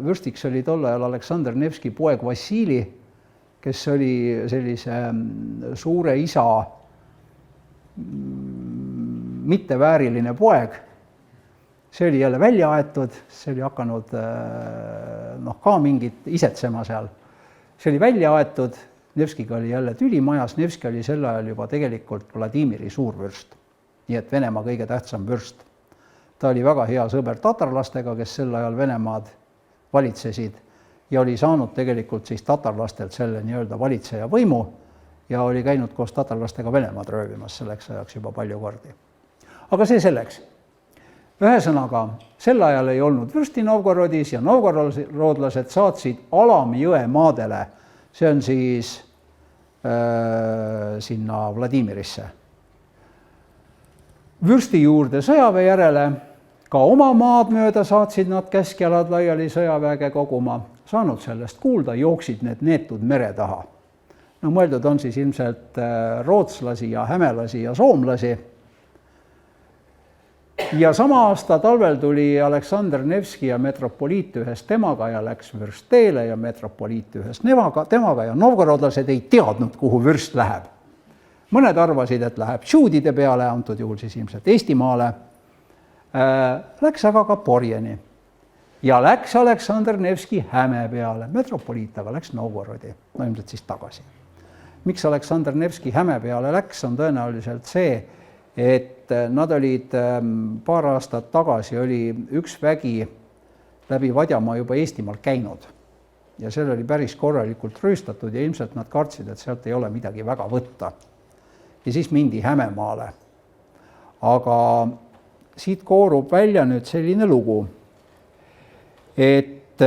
Vürstiks oli tol ajal Aleksandr Nevski poeg Vassili, kes oli sellise suure isa mittevääriline poeg. see oli jälle välja aetud, see oli hakanud ka mingit isetsema seal. See oli välja aetud, Nevskiga oli jälle tüli majas, Nevski oli sel ajal juba tegelikult Vladimiri suurvürst, nii et Venemaa kõige tähtsam vürst. Ta oli väga hea sõber tatarlastega, kes sel ajal Venemaad valitsesid ja oli saanud tegelikult siis tatarlastelt selle nii-öelda valitseja võimu ja oli käinud koos tatarlastega Venemaad röövimas selleks ajaks juba palju kordi. Aga see selleks. Ühesõnaga, sel ajal ei olnud vürsti Novgorodis ja novgorodlased saatsid Alami jõe maadele, see on siis sinna Vladimirisse. Vürsti juurde sõjaväe järele, ka oma maad mööda saatsid nad keskjalad laiali sõjaväge koguma, saanud sellest kuulda, jooksid need neetud mere taha. No mõeldud on siis ilmselt rootslasi ja hämelasi ja soomlasi. Ja sama aasta talvel tuli Aleksander Nevski ja metropoliit ühes temaga ja läks vürst teele ja metropoliit ühes temaga ja novgorodlased ei teadnud, kuhu vürst läheb. Mõned arvasid, et läheb Tšuudide peale, antud juhul siis ilmselt Eestimaale, läks aga ka Porjeni ja läks Aleksander Nevski Häme peale, metropoliit aga läks Novgorodi, no ilmselt siis tagasi. Miks Aleksander Nevski Häme peale läks, on tõenäoliselt see, et nad olid paar aastat tagasi, oli üks vägi läbi Vadjamaa juba Eestimaal käinud ja seal oli päris korralikult rüüstatud ja ilmselt nad kartsid, et sealt ei ole midagi väga võtta. Ja siis mindi Hämemaale. Aga siit koorub välja nüüd selline lugu, et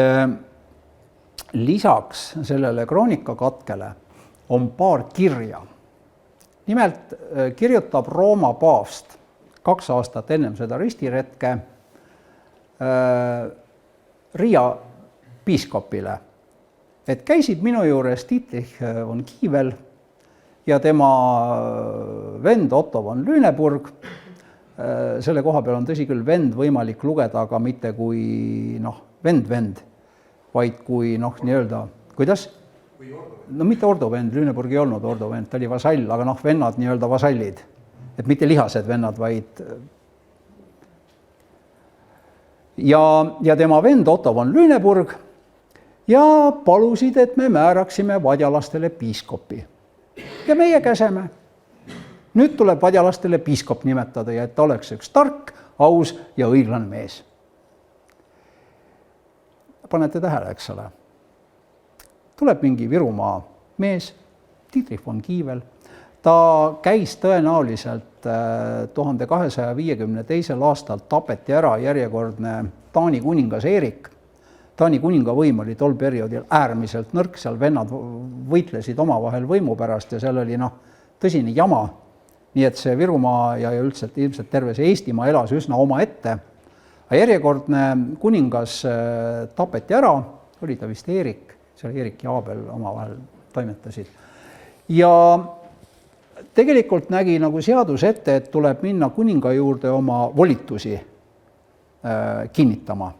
lisaks sellele kroonikakatkele on paar kirja. Nimelt kirjutab Rooma paavst 2 aastat ennem seda ristiretke Riia piiskopile, et käisid minu juures Dietrich von Kiivel ja tema vend Otto von Lüneburg. Selle koha peal on tõsi küll vend võimalik lugeda, aga mitte kui vend, vaid kui nii-öelda, kuidas? No mitte ordovend, Lüneburg ei olnud ordovend, ta oli vasall, aga vennad nii-öelda vasallid, et mitte lihased vennad, vaid ja tema vend Otto von Lüneburg ja palusid, et me määraksime vadjalastele piiskopi. Ja meie käseme. Nüüd tuleb vadjalastele piiskop nimetada ja et ta oleks üks tark, aus ja õiglane mees. Panete tähele, eks ole. Tuleb mingi Virumaa mees, Dietrich von Kiivel. Ta käis tõenäoliselt 1252. aastal tapeti ära järjekordne Taani kuningas Eerik. Taani kuninga võim oli tol perioodil äärmiselt nõrk, seal vennad võitlesid omavahel võimu pärast ja seal oli tõsine jama. Nii et see Virumaa ja ilmselt terve see Eestimaa elas üsna oma ette. Aga järjekordne kuningas tapeti ära, oli ta vist Eerik, seal Eerik ja Aabel omavahel toimetasid. Ja tegelikult nägi seadus ette, et tuleb minna kuninga juurde oma volitusi kinnitama.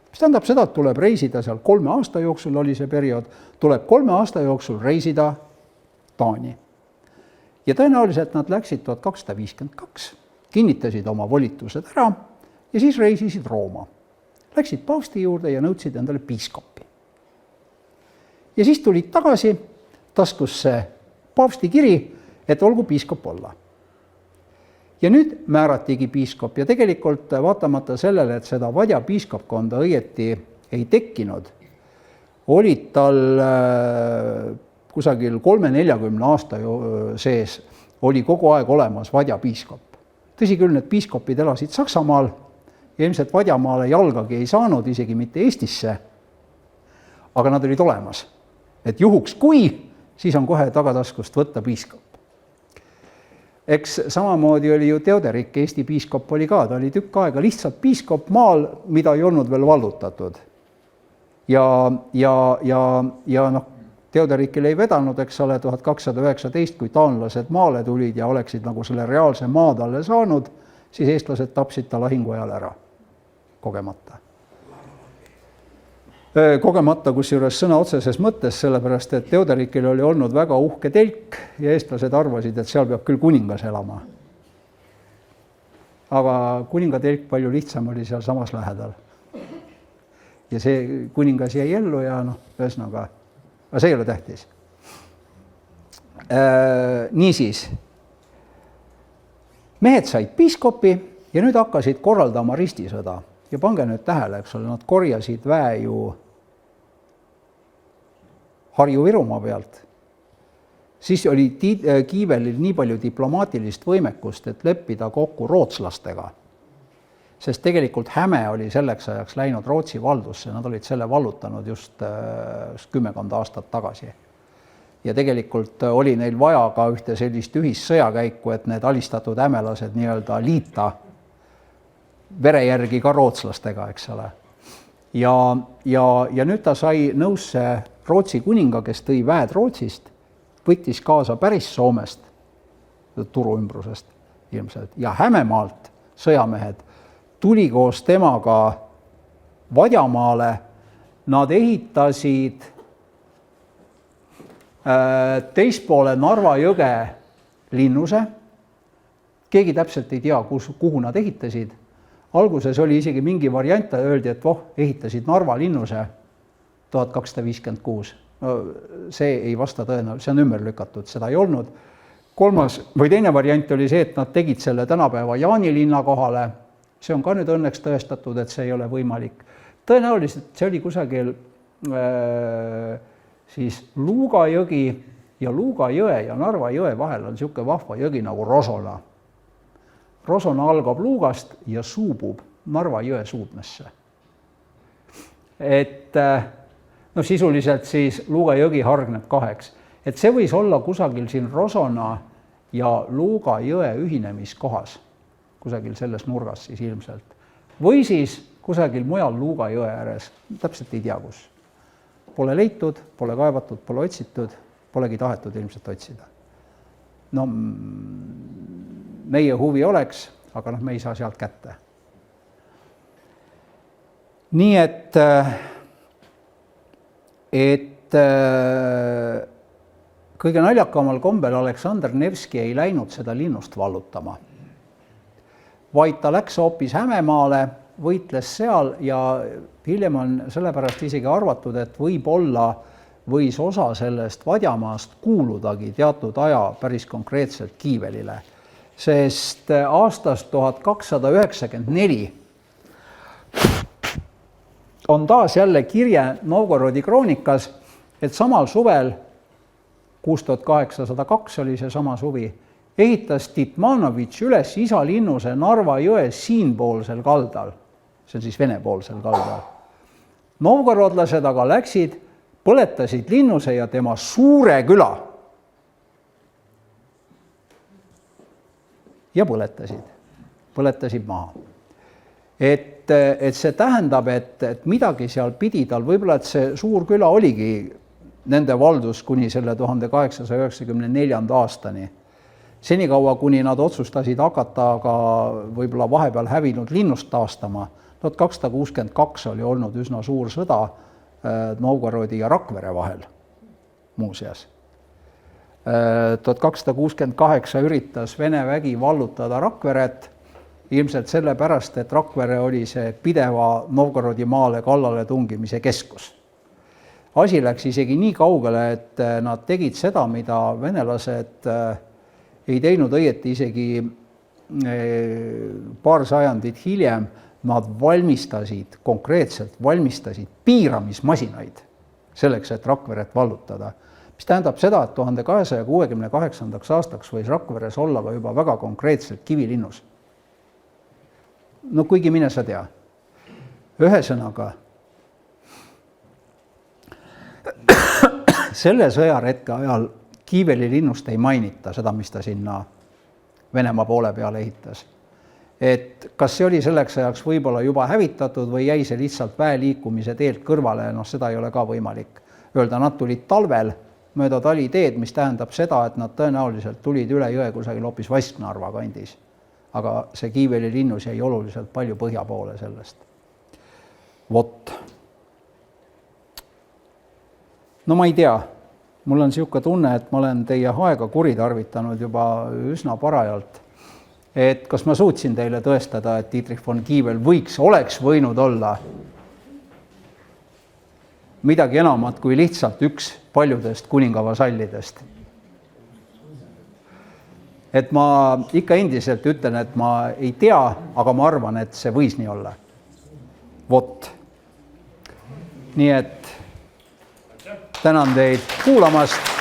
Mis tähendab seda, et tuleb reisida seal 3 aasta jooksul, oli see periood, tuleb 3 aasta jooksul reisida Taani. Ja tõenäoliselt nad läksid 1252, kinnitasid oma volitused ära ja siis reisisid Rooma. Läksid paavsti juurde ja nõudsid endale piiskopi. Ja siis tulid tagasi taskusse paavsti kiri, et olgu piiskop olla. Ja nüüd määratigi piiskop ja tegelikult vaatamata sellele, et seda Vadja piiskopkonda õieti ei tekkinud, olid tal kusagil 30-40 aasta sees oli kogu aeg olemas Vadja piiskop. Tõsi küll, need piiskopid elasid Saksamaal ja ilmselt Vadjamaale jalgagi ei saanud, isegi mitte Eestisse, aga nad olid olemas. Et juhuks kui, siis on kohe tagataskust võtta piiskop. Eks samamoodi oli ju Teoderik, Eesti piiskop oli ka, ta oli tükk aega lihtsalt piiskop maal, mida ei olnud veel vallutatud. Ja Teoderikil ei vedanud, eks ole, 1219, kui taanlased maale tulid ja oleksid selle reaalse maad alle saanud, siis eestlased tapsid ta lahingu ajal ära, kogemata. Kogemata, kusjuures sõna otseses mõttes, sellepärast, et Teoderikil oli olnud väga uhke telk ja eestlased arvasid, et seal peab küll kuningas elama. aga kuningatelk palju lihtsam oli seal samas lähedal. Ja see kuningas jäi ellu ja noh, ühesõnaga, aga see ei ole tähtis. Niisiis, mehed said piiskopi ja nüüd hakkasid korraldama ristisõda. Ja pange nüüd tähele, eks ole, nad korjasid väe ju Harju-Virumaa pealt. Siis oli Kiivelil nii palju diplomaatilist võimekust, et leppida kokku rootslastega. Sest tegelikult Häme oli selleks ajaks läinud Rootsi valdusse, nad olid selle vallutanud just 10 aastat tagasi. Ja tegelikult oli neil vaja ka ühte sellist ühissõjakäiku, et need alistatud hämelased nii-öelda liita vere järgi ka rootslastega, eks ole. Ja nüüd ta sai nõusse Rootsi kuninga, kes tõi väed Rootsist, võttis kaasa päris Soomest, Turu ümbrusest ilmselt, ja Hämemaalt sõjamehed tuli koos temaga Vadjamaale. Nad ehitasid teispoole Narva jõge linnuse. Keegi täpselt ei tea, kuhu nad ehitasid. Alguses oli isegi mingi variant, öeldi, et ehitasid Narva linnuse 1256. No, see ei vasta tõenäoliselt, see on ümber lükatud, seda ei olnud. Kolmas või teine variant oli see, et nad tegid selle tänapäeva Jaanilinna kohale. See on ka nüüd õnneks tõestatud, et see ei ole võimalik. Tõenäoliselt see oli kusagil siis Luuga jõgi ja Luuga jõe ja Narva jõe vahel on niisugune vahva jõgi nagu Rosona. Rosona algab Luugast ja suubub Narva jõe suudmesse. Et no sisuliselt siis Luuga jõgi hargneb kaheks. Et see võis olla kusagil siin Rosona ja Luuga jõe ühinemiskohas. Kusagil selles nurgas siis ilmselt. Või siis kusagil mujal Luuga jõe ääres, täpselt ei tea kus. Pole leitud, pole kaevatud, pole otsitud, polegi tahetud ilmselt otsida. No meie huvi oleks, aga me ei saa sealt kätte. Nii et kõige naljakamal kombel Aleksander Nevski ei läinud seda linnust vallutama, vaid ta läks hoopis Hämemaale, võitles seal ja hiljem on sellepärast isegi arvatud, et võib-olla võis osa sellest Vadjamaast kuuludagi teatud aja päris konkreetselt Kiivelile. Sest aastast 1294 on taas jälle kirje Novgorodi kroonikas, et samal suvel, 6802 oli see sama suvi, ehitas Titmanovitš üles isalinnuse Narva jõe siinpoolsel kaldal, see on siis venepoolsel kaldal. Novgorodlased aga läksid, põletasid linnuse ja tema suure küla. Ja põletasid maha. Et see tähendab, et midagi seal pidi tal, võib-olla et see suur küla oligi nende valdus kuni selle 1894. aastani. Senikaua, kuni nad otsustasid hakata aga võib-olla vahepeal hävinud linnust taastama. 1262 oli olnud üsna suur sõda Novgorodi ja Rakvere vahel muuseas. 1268 üritas Vene vägi vallutada Rakveret, ilmselt sellepärast, et Rakvere oli see pideva Novgorodi maale kallale tungimise keskus. Asi läks isegi nii kaugele, et nad tegid seda, mida venelased ei teinud õieti isegi paar sajandit hiljem, nad konkreetselt valmistasid piiramismasinaid selleks, et Rakveret vallutada. Mis tähendab seda, et 1268. aastaks võis Rakveres olla ka juba väga konkreetselt kivilinnus. No kuigi mine sa tea. Ühesõnaga, selle sõjaretke ajal Kiiveli linnust ei mainita seda, mis ta sinna Venemaa poole peale ehitas. Et kas see oli selleks ajaks võib-olla juba hävitatud või jäi see lihtsalt väeliikumise teelt kõrvale, seda ei ole ka võimalik öelda. Nad tulid talvel mööda Tali teed, mis tähendab seda, et nad tõenäoliselt tulid üle jõe kusagil hoopis Vasknarva kandis. Aga see Kiiveli linnus jäi oluliselt palju põhja poole sellest. Vot. No ma ei tea. Mul on niisugune tunne, et ma olen teie aega kuritarvitanud juba üsna parajalt. et kas ma suutsin teile tõestada, et Dietrich von Kiibel oleks võinud olla midagi enamat kui lihtsalt üks paljudest kuninga vasallidest. Et ma ikka endiselt ütlen, et ma ei tea, aga ma arvan, et see võis nii olla. Vot. Nii et tänan teid kuulamast.